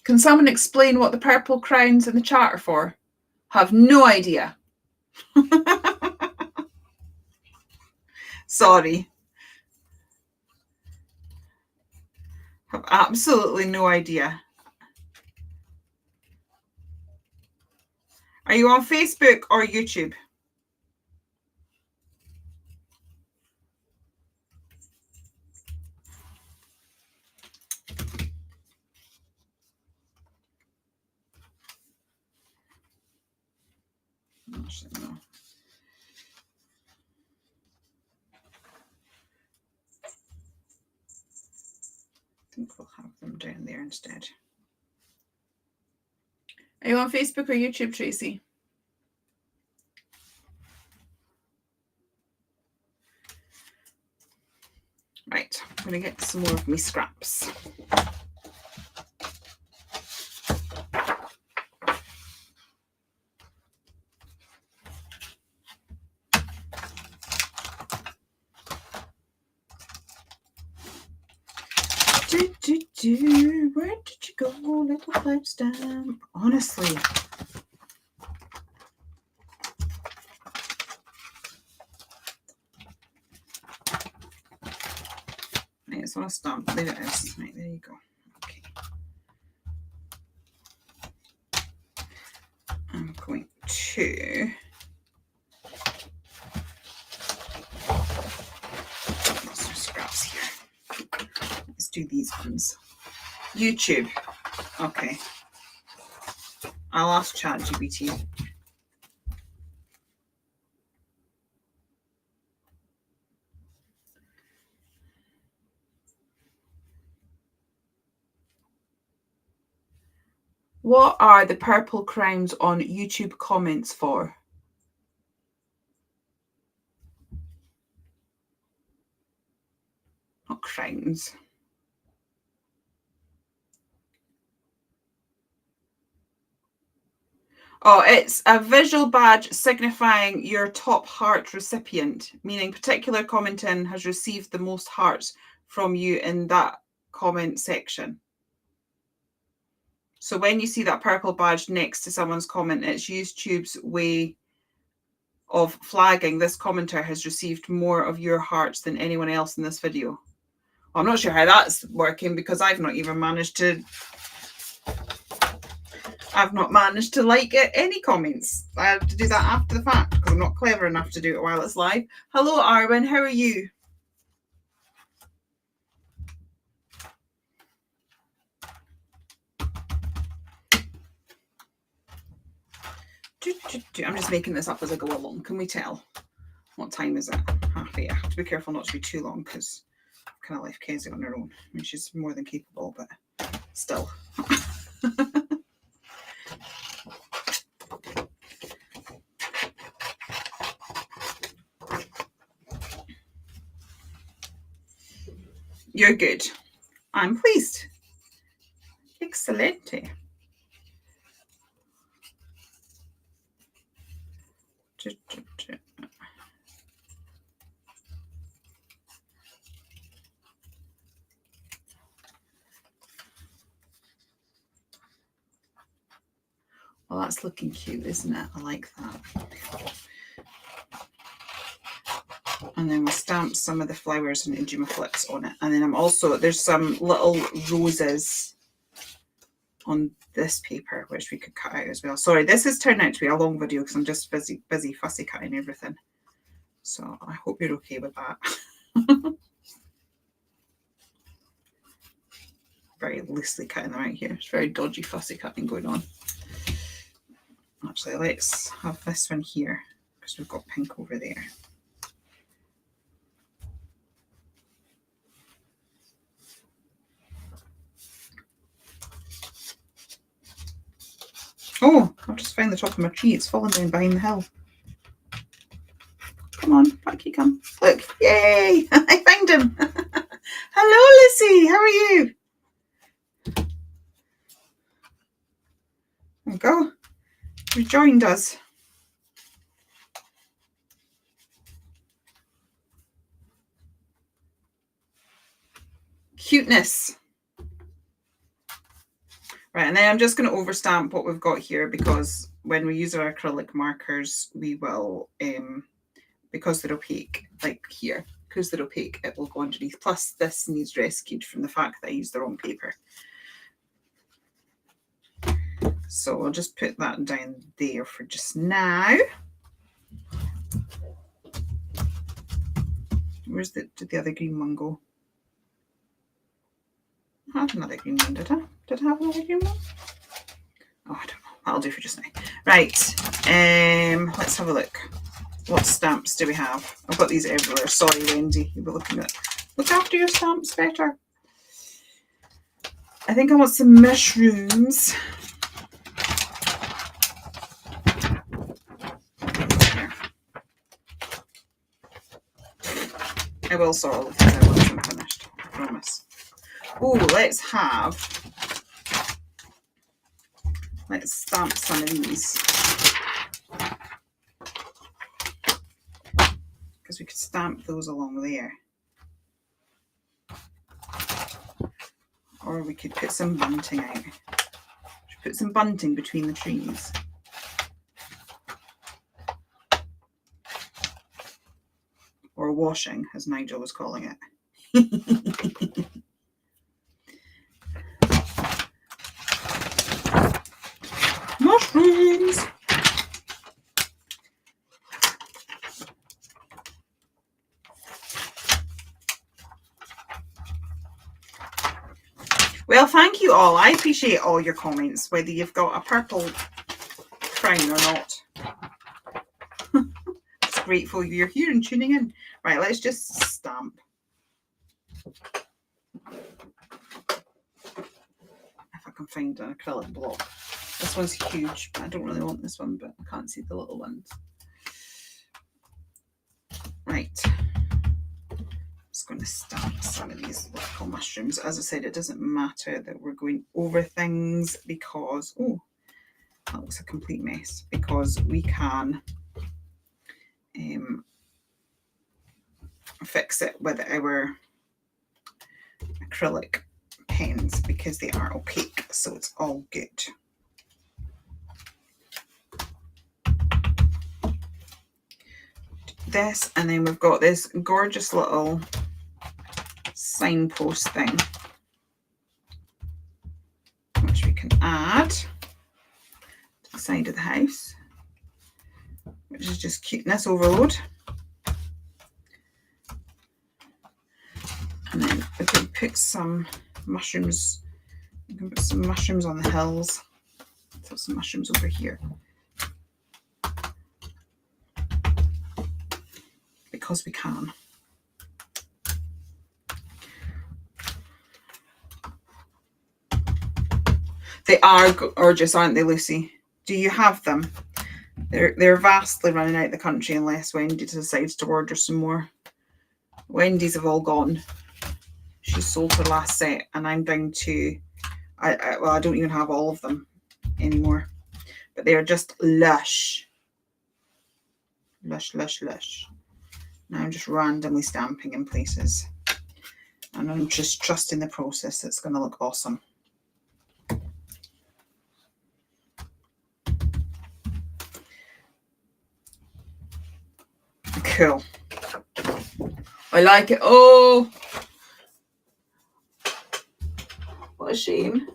Can someone explain what the purple crowns in the chart are for? Have no idea. Sorry. Have absolutely no idea. Are you on Facebook or YouTube? Actually, no. I think we'll have them down there instead. Are you on Facebook or YouTube, Tracy? Right, I'm going to get some more of my scraps. Where did you go, little cloud stamp? Honestly. Right, it's on a stamp. There it is. Right, there you go. Okay. I'm going to some scraps here. Let's do these ones. YouTube. Okay. I'll ask ChatGPT. What are the purple crowns on YouTube comments for? Not crowns. Oh, it's a visual badge signifying your top heart recipient, meaning particular commenting has received the most hearts from you in that comment section. So when you see that purple badge next to someone's comment, it's YouTube's way of flagging this commenter has received more of your hearts than anyone else in this video. Well, I'm not sure how that's working because I've not managed to like any comments. I have to do that after the fact because I'm not clever enough to do it while it's live. Hello, Arwen. How are you? I'm just making this up as I go along. Can we tell? What time is it? 8:30. I have to be careful not to be too long because I've kind of left Kezia on her own. I mean, she's more than capable, but still. You're good. I'm pleased. Excelente. Well, that's looking cute, isn't it? I like that. And then we'll stamp some of the flowers and Ujima flips on it. And then there's some little roses on this paper, which we could cut out as well. Sorry, this has turned out to be a long video because I'm just busy fussy cutting everything. So I hope you're okay with that. Very loosely cutting them out here. It's very dodgy fussy cutting going on. Actually, let's have this one here because we've got pink over there. Oh, just found the top of my tree. It's fallen down behind the hill. Come on, back you come. Look, yay! I found him. Hello, Lucy. How are you? There we go. Rejoined us. Cuteness. Right, and then I'm just going to overstamp what we've got here, because when we use our acrylic markers, we will, because they're opaque, like here, because they're opaque, it will go underneath. Plus, this needs rescued from the fact that I used the wrong paper. So I'll just put that down there for just now. Did the other green one go? I had another green one, did I? Did I have another green one? Oh, I don't know. That'll do for just now. Right. Let's have a look. What stamps do we have? I've got these everywhere. Sorry, Wendy. You'll be looking at. Look after your stamps better. I think I want some mushrooms. I will sort all of these out once I'm finished. I promise. Oh, let's stamp some of these, because we could stamp those along there, or we could put some bunting out. Put some bunting between the trees. Or washing, as Nigel was calling it. Mushrooms! Well, thank you all. I appreciate all your comments, whether you've got a purple crown or not. Just grateful you're here and tuning in. Right, let's just stamp. If I can find an acrylic block. This one's huge, but I don't really want this one, but I can't see the little ones. Right. I'm just going to stamp some of these little mushrooms. As I said, it doesn't matter that we're going over things, because, oh, that looks a complete mess, because we can fix it with our acrylic pens, because they are opaque, so it's all good. This, and then we've got this gorgeous little signpost thing, which we can add to the side of the house, which is just cuteness overload. And then we can put some mushrooms. We can put some mushrooms on the hills. Let's have some mushrooms over here, because we can. They are gorgeous, aren't they, Lucy? Do you have them? They're vastly running out the country unless Wendy decides to order some more. Wendy's have all gone. She sold her last set, and I'm down to, I don't even have all of them anymore. But they are just lush. Lush, lush, lush. Now I'm just randomly stamping in places. And I'm just trusting the process. It's going to look awesome. Cool. I like it. Oh, what a shame.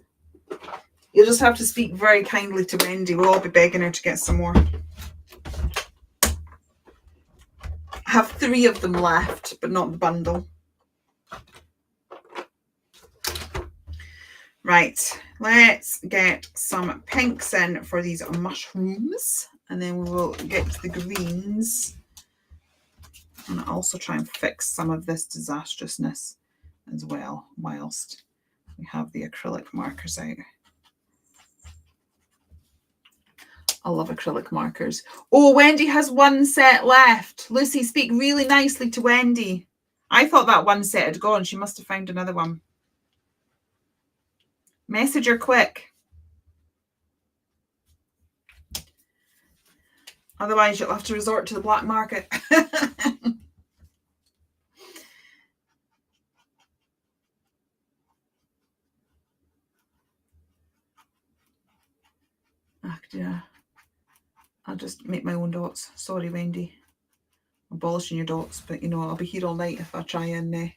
You'll just have to speak very kindly to Wendy. We'll all be begging her to get some more. I have 3 of them left, but not the bundle. Right, let's get some pinks in for these mushrooms, and then we will get to the greens. And also try and fix some of this disastrousness as well, whilst we have the acrylic markers out. I love acrylic markers. Oh, Wendy has one set left. Lucy, speak really nicely to Wendy. I thought that one set had gone. She must have found another one. Message her quick. Otherwise, you'll have to resort to the black market. Yeah. I'll just make my own dots. Sorry, Wendy. I'm abolishing your dots, but you know, I'll be here all night if I try and I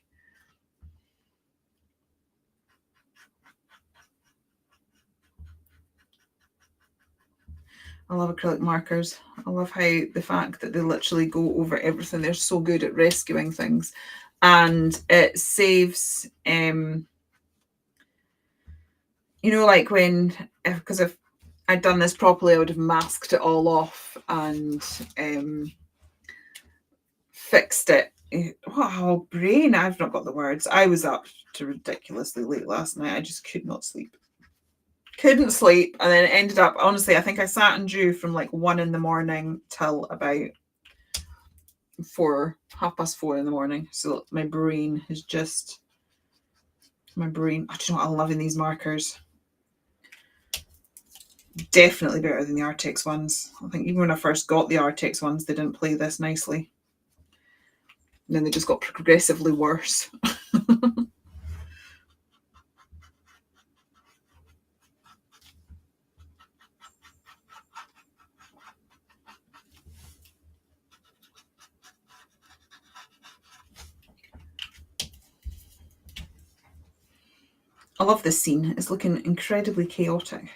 love acrylic markers. I love how the fact that they literally go over everything. They're so good at rescuing things. And it saves, you know, like when, because if I'd done this properly, I would have masked it all off and fixed it. Wow, brain, I've not got the words. I was up to ridiculously late last night. I just could not sleep. Couldn't sleep, and then it ended up, honestly, I think I sat and drew from like 1 in the morning till about 4:30 in the morning. So my brain is just, I do you know what, I'm loving these markers. Definitely better than the Artex ones. I think even when I first got the Artex ones, they didn't play this nicely. And then they just got progressively worse. I love this scene. It's looking incredibly chaotic.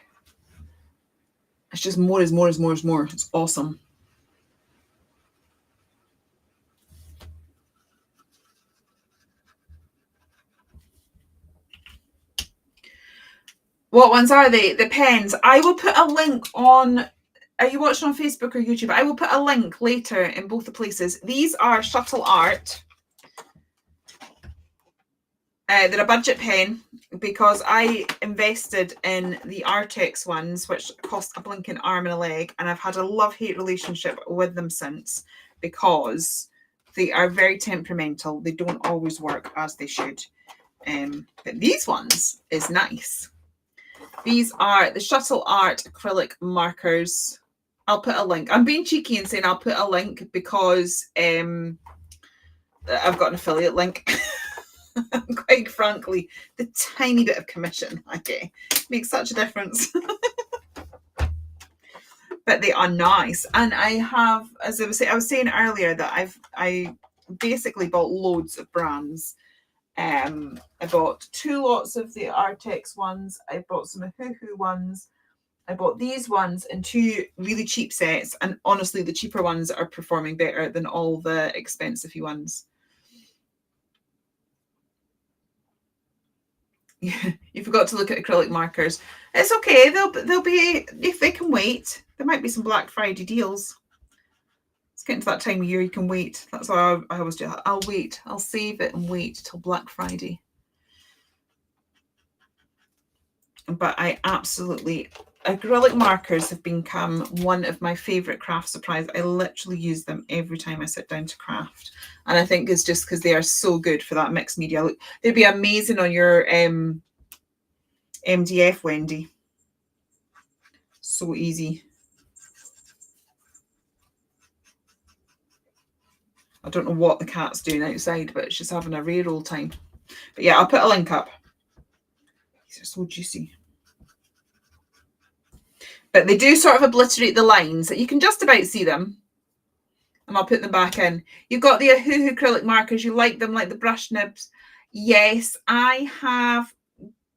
It's just more is more is more is more. It's awesome. What ones are they? The pens. I will put a link on. Are you watching on Facebook or YouTube? I will put a link later in both the places. These are Shuttle Art. They're a budget pen because I invested in the Artex ones, which cost a blinking arm and a leg, and I've had a love-hate relationship with them since because they are very temperamental. They don't always work as they should. But these ones is nice. These are the Shuttle Art acrylic markers. I'll put a link. I'm being cheeky and saying I'll put a link because I've got an affiliate link. Quite frankly, the tiny bit of commission I get makes such a difference. But they are nice. And I have, as I was saying earlier, that I basically bought loads of brands. I bought 2 lots of the Artex ones. I bought some Hoo ones. I bought these ones in 2 really cheap sets. And honestly, the cheaper ones are performing better than all the expensive ones. You forgot to look at acrylic markers. It's okay. They'll be, if they can wait. There might be some Black Friday deals. It's getting to that time of year you can wait. That's why I always do. I'll wait. I'll save it and wait till Black Friday. But I absolutely, acrylic markers have become one of my favorite craft supplies. I literally use them every time I sit down to craft. And I think it's just because they are so good for that mixed media. They'd be amazing on your MDF, Wendy. So easy. I don't know what the cat's doing outside, but it's just having a rare old time. But yeah, I'll put a link up. These are so juicy. But they do sort of obliterate the lines. You can just about see them. And I'll put them back in. You've got the Hoo acrylic markers. You like them, like the brush nibs. Yes, I have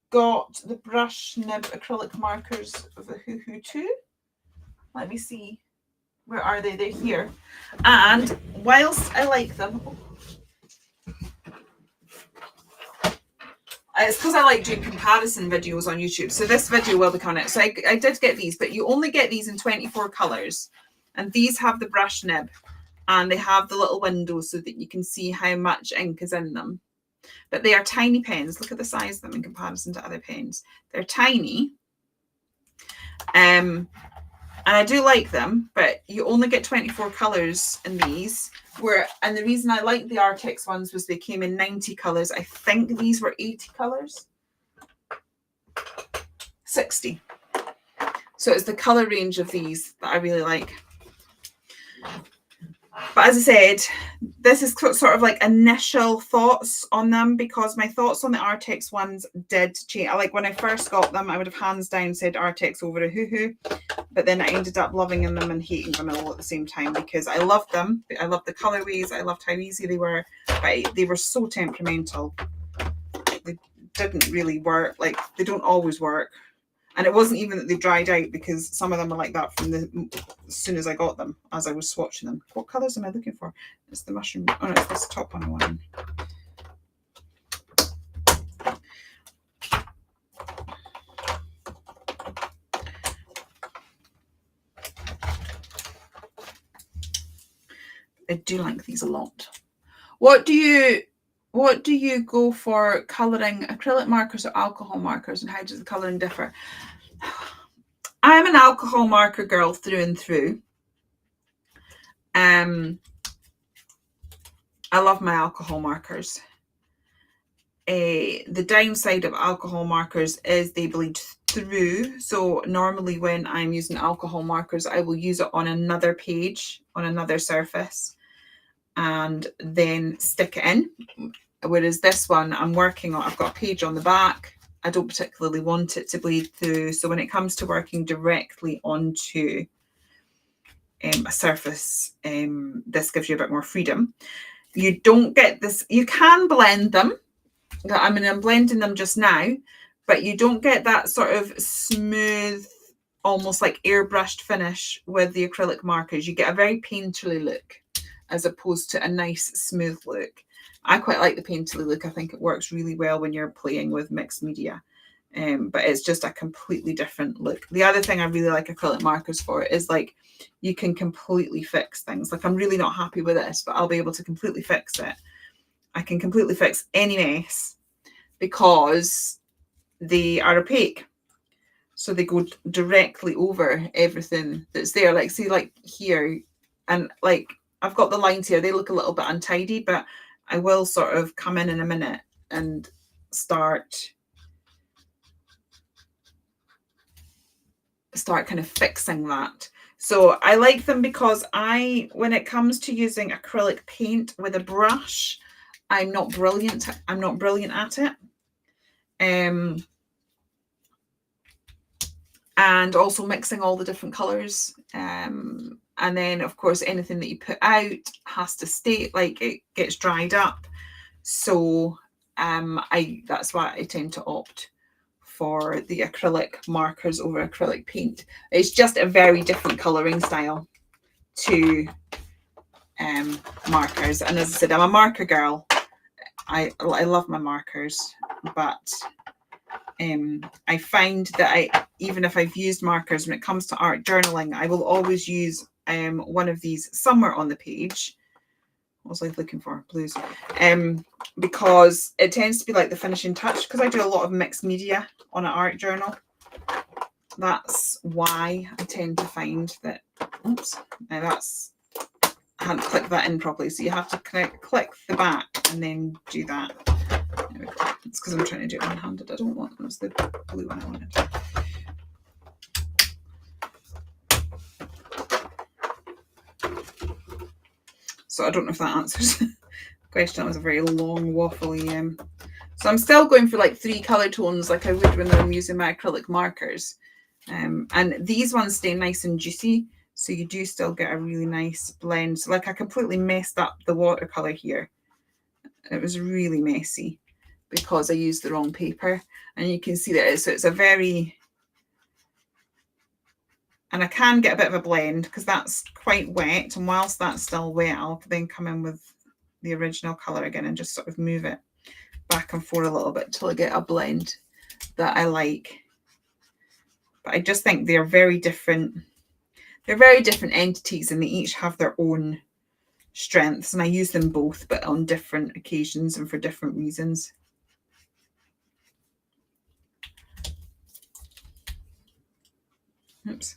got the brush nib acrylic markers of the Hoo too. Let me see. Where are they? They're here. And whilst I like them, it's because I like doing comparison videos on YouTube. So this video will be coming out. So I did get these, but you only get these in 24 colours. And these have the brush nib. And they have the little windows so that you can see how much ink is in them. But they are tiny pens. Look at the size of them in comparison to other pens. They're tiny. And And I do like them, but you only get 24 colours in these. And the reason I like the Artex ones was they came in 90 colours. I think these were 80 colours. 60. So it's the colour range of these that I really like. But as I said, this is sort of like initial thoughts on them, because my thoughts on the Artex ones did change. Like when I first got them, I would have hands down said Artex over a hoo-hoo. But then I ended up loving them and hating them all at the same time, because I loved them. I loved the colorways. I loved how easy they were. But they were so temperamental. They didn't really work. Like, they don't always work. And it wasn't even that they dried out, because some of them were like that from as soon as I got them, as I was swatching them. What colours am I looking for? It's the mushroom. Oh no, it's this top one I want. I do like these a lot. What do you go for colouring? Acrylic markers or alcohol markers, and how does the colouring differ? I'm an alcohol marker girl through and through. I love my alcohol markers. The downside of alcohol markers is they bleed through. So normally when I'm using alcohol markers, I will use it on another page, on another surface, and then stick it in. Whereas this one I'm working on, I've got a page on the back. I don't particularly want it to bleed through. So when it comes to working directly onto a surface, this gives you a bit more freedom. You don't get this, you can blend them. I mean, I'm blending them just now, but you don't get that sort of smooth, almost like airbrushed finish with the acrylic markers. You get a very painterly look as opposed to a nice smooth look. I quite like the painterly look. I think it works really well when you're playing with mixed media, but it's just a completely different look. The other thing I really like acrylic markers for is like you can completely fix things. Like I'm really not happy with this, but I'll be able to completely fix it. I can completely fix any mess because they are opaque. So they go directly over everything that's there. Like, see, like here, and like I've got the lines here. They look a little bit untidy, but I will sort of come in a minute and start kind of fixing that. So I like them because when it comes to using acrylic paint with a brush, I'm not brilliant at it. And also mixing all the different colors. And then of course, anything that you put out has to stay, like it gets dried up. So that's why I tend to opt for the acrylic markers over acrylic paint. It's just a very different coloring style to markers. And as I said, I'm a marker girl. I love my markers, but I find that even if I've used markers, when it comes to art journaling, I will always use one of these somewhere on the page. What was I looking for? Blues. Because it tends to be like the finishing touch, because I do a lot of mixed media on an art journal. That's why I tend to find that, oops, now that's, I hadn't clicked that in properly. So you have to click the back and then do that. There we go. It's because I'm trying to do it one-handed. I don't want, it was the blue one I wanted. So I don't know if that answers the question. That was a very long, waffly. So I'm still going for like 3 colour tones like I would when I'm using my acrylic markers. And these ones stay nice and juicy. So you do still get a really nice blend. So like I completely messed up the watercolour here. It was really messy because I used the wrong paper. And you can see that it's a very... And I can get a bit of a blend because that's quite wet. And whilst that's still wet, I'll then come in with the original colour again and just sort of move it back and forth a little bit till I get a blend that I like. But I just think they're very different. They're very different entities and they each have their own strengths. And I use them both, but on different occasions and for different reasons. Oops.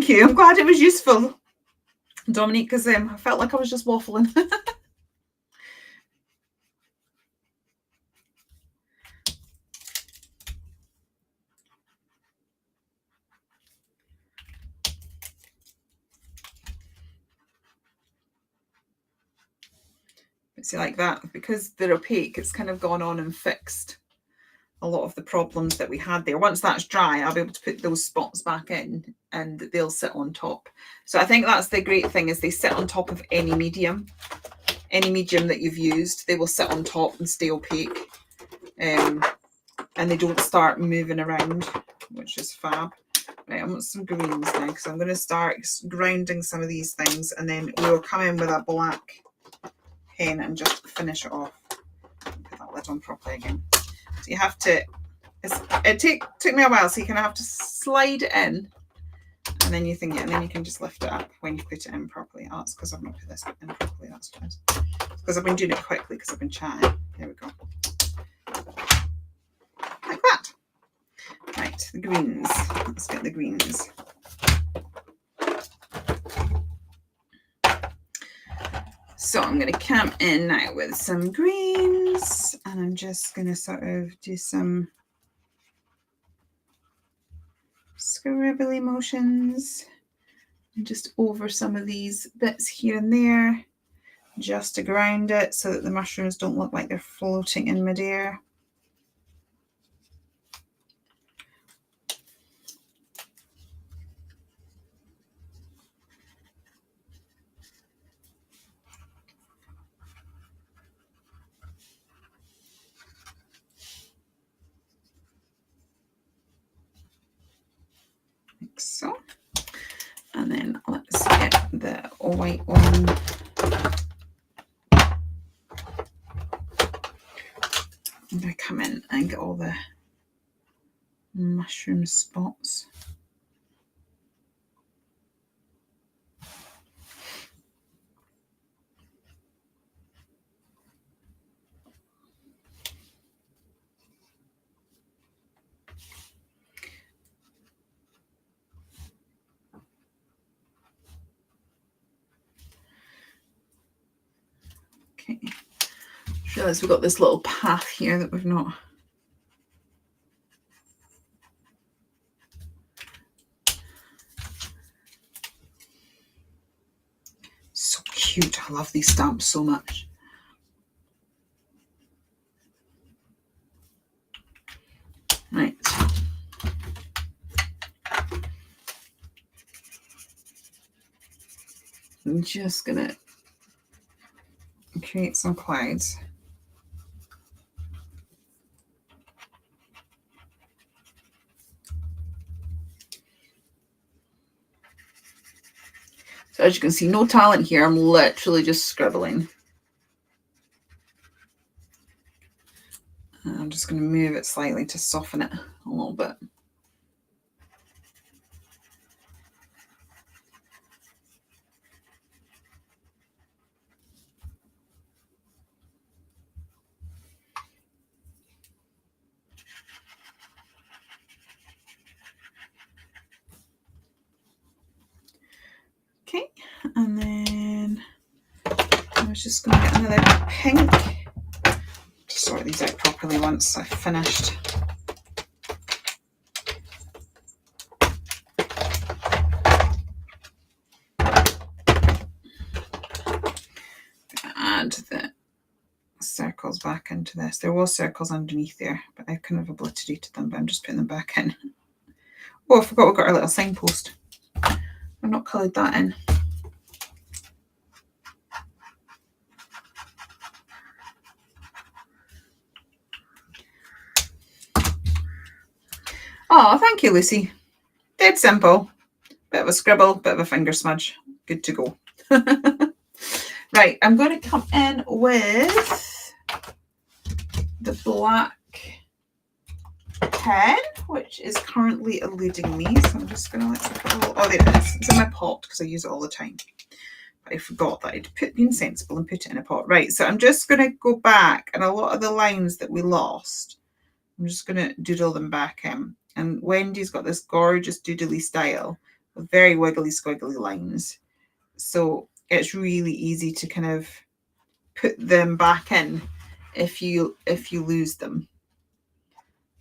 thank you. I'm glad it was useful, Dominique, because I felt like I was just waffling. See, like that, because they're opaque, it's kind of gone on and fixed a lot of the problems that we had there. Once that's dry, I'll be able to put those spots back in and they'll sit on top. So I think that's the great thing, is they sit on top of any medium that you've used. They will sit on top and stay opaque, and they don't start moving around, which is fab. Right, I want some greens now, because I'm going to start grinding some of these things, and then we'll come in with a black pen and just finish it off. Put that lid on properly again. So you have to, it took me a while, so you kind of have to slide it in, and then you think it, and then you can just lift it up when you put it in properly. Oh, that's because I've not put this in properly, that's what it is. It's because I've been doing it quickly because I've been chatting. There we go. Like that. Right, the greens. Let's get the greens. So I'm going to come in now with some greens, and I'm just going to sort of do some scribbly motions just over some of these bits here and there, just to ground it so that the mushrooms don't look like they're floating in midair. Like so. And then let's get the white one. I'm going to come in and get all the mushroom spots. Okay, just realised we've got this little path here that we've not. So cute. I love these stamps so much. Right. I'm just going to create some clouds. So as you can see, no talent here. I'm literally just scribbling. And I'm just going to move it slightly to soften it a little bit. Okay, and then I was just going to get another pink to sort these out properly once I've finished. Add the circles back into this. There was circles underneath there, but I've kind of obliterated them, but I'm just putting them back in. Oh, I forgot we've got our little signpost. I've not coloured that in. Oh, thank you, Lucy. Dead simple. Bit of a scribble, bit of a finger smudge. Good to go. Right, I'm going to come in with the black pen, which is currently eluding me. So I'm just going to put a little, oh, there it is. It's in my pot because I use it all the time. But I forgot that I'd been sensible and put it in a pot. Right, so I'm just going to go back, and a lot of the lines that we lost, I'm just going to doodle them back in. And Wendy's got this gorgeous doodly style with very wiggly squiggly lines. So it's really easy to kind of put them back in if you lose them.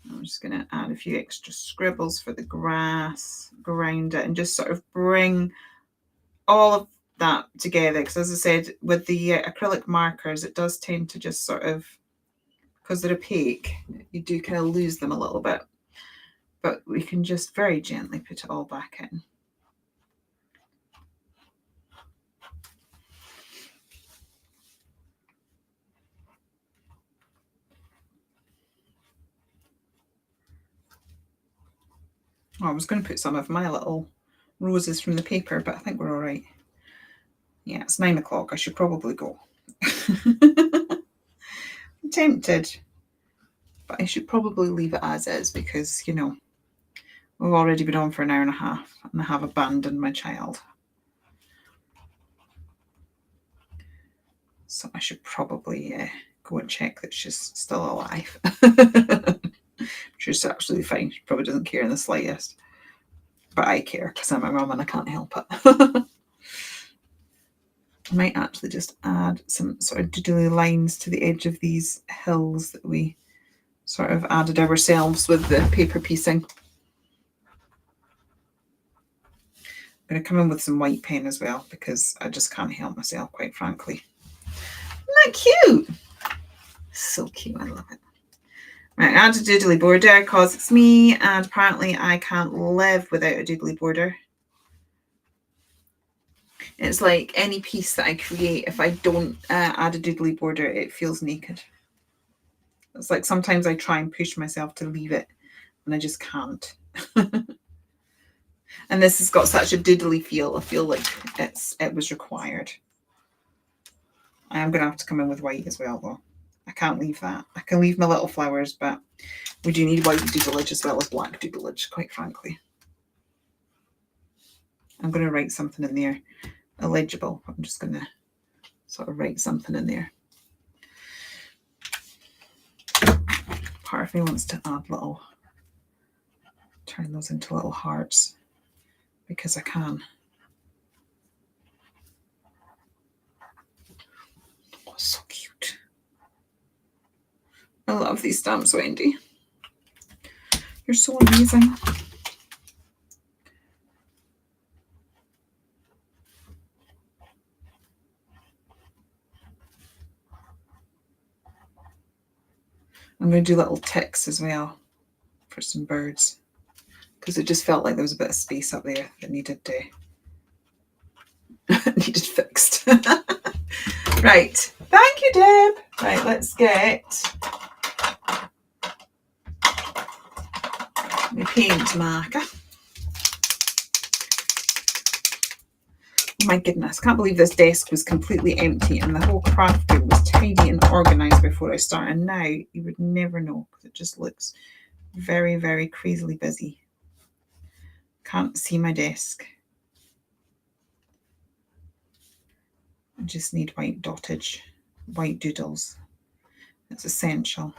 I'm just going to add a few extra scribbles for the grass, grind it, and just sort of bring all of that together, because as I said, with the acrylic markers, it does tend to just sort of, because they're opaque, you do kind of lose them a little bit, but we can just very gently put it all back in. Oh, I was going to put some of my little roses from the paper, but I think we're all right. Yeah, it's 9 o'clock. I should probably go. I'm tempted, but I should probably leave it as is, because, you know, we've already been on for an hour and a half and I have abandoned my child. So I should probably go and check that she's still alive. She's absolutely fine. She probably doesn't care in the slightest. But I care because I'm a mum and I can't help it. I might actually just add some sort of doodly lines to the edge of these hills that we sort of added ourselves with the paper piecing. I'm going to come in with some white pen as well, because I just can't help myself, quite frankly. Isn't that cute? So cute, I love it. Right, add a doodly border because it's me, and apparently I can't live without a doodly border. It's like any piece that I create, if I don't add a doodly border, it feels naked. It's like sometimes I try and push myself to leave it, and I just can't. And this has got such a doodly feel. I feel like it was required. I am going to have to come in with white as well, though. I can't leave that. I can leave my little flowers, but we do need white doodleage as well as black doodleage, quite frankly. I'm going to write something in there illegible. I'm just going to sort of write something in there. Part of me wants to add little, turn those into little hearts, because I can. Oh, so cute. I love these stamps, Wendy. You're so amazing. I'm going to do little ticks as well for some birds, because it just felt like there was a bit of space up there that needed needed fixed. Right. Thank you, Deb. Right, let's get my paint marker. Oh my goodness, I can't believe this desk was completely empty and the whole craft room was tidy and organised before I started. And now you would never know, because it just looks very, very crazily busy. Can't see my desk. I just need white dottage, white doodles. It's essential.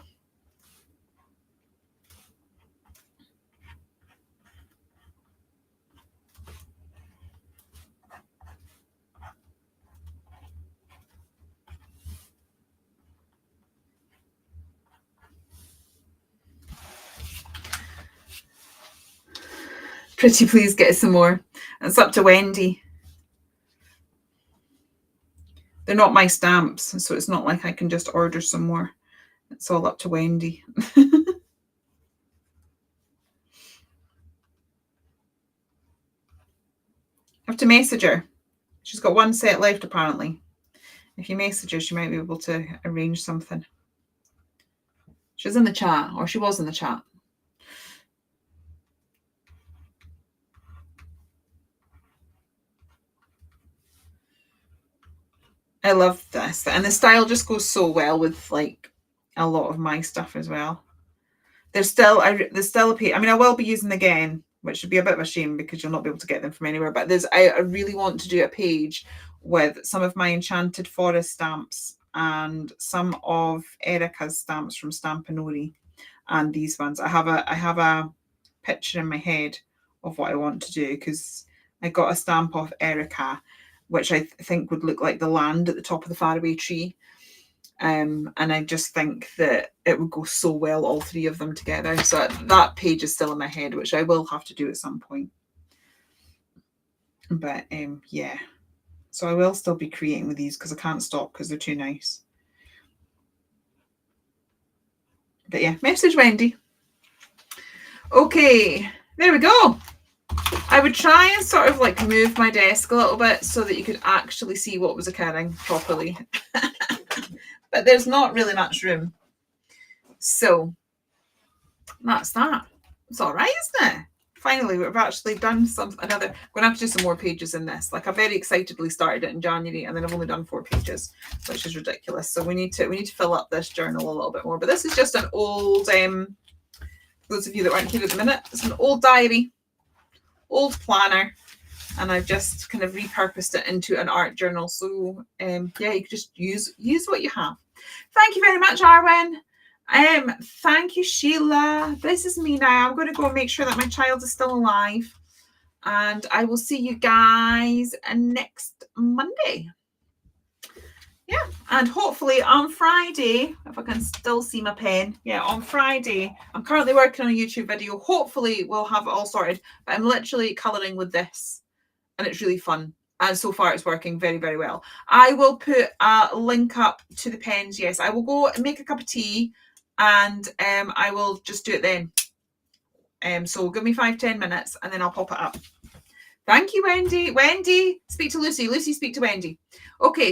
Pretty please get some more. It's up to Wendy. They're not my stamps, so it's not like I can just order some more. It's all up to Wendy. I have to message her. She's got one set left, apparently. If you message her, she might be able to arrange something. She's in the chat, or she was in the chat. I love this, and the style just goes so well with like a lot of my stuff as well. There's still a page. I mean, I will be using again, which would be a bit of a shame because you'll not be able to get them from anywhere. But I really want to do a page with some of my Enchanted Forest stamps and some of Erica's stamps from Stampanori, and these ones. I have a picture in my head of what I want to do, because I got a stamp off Erica, which I think would look like the land at the top of the faraway tree. And I just think that it would go so well, all three of them together. So that page is still in my head, which I will have to do at some point. But yeah, so I will still be creating with these because I can't stop because they're too nice. But yeah, message Wendy. Okay, there we go. I would try and sort of like move my desk a little bit so that you could actually see what was occurring properly. But there's not really much room. So that's that. It's all right, isn't it? Finally, we've actually done another. I'm going to have to do some more pages in this. Like I very excitedly started it in January, and then I've only done 4 pages, which is ridiculous. So we need to fill up this journal a little bit more. But this is just an old. Those of you that weren't here at the minute, it's an old diary, old planner, and I've just kind of repurposed it into an art journal. So yeah, you could just use what you have. Thank you very much, Arwen. Thank you, Sheila. This is me now. I'm going to go and make sure that my child is still alive, and I will see you guys next Monday. Yeah, and hopefully on Friday, if I can still see my pen, yeah, on Friday, I'm currently working on a YouTube video. Hopefully we'll have it all sorted, but I'm literally colouring with this, and it's really fun. And so far it's working very, very well. I will put a link up to the pens. Yes, I will go and make a cup of tea, and I will just do it then. So give me 5-10 minutes, and then I'll pop it up. Thank you, Wendy. Wendy, speak to Lucy. Lucy, speak to Wendy. Okay.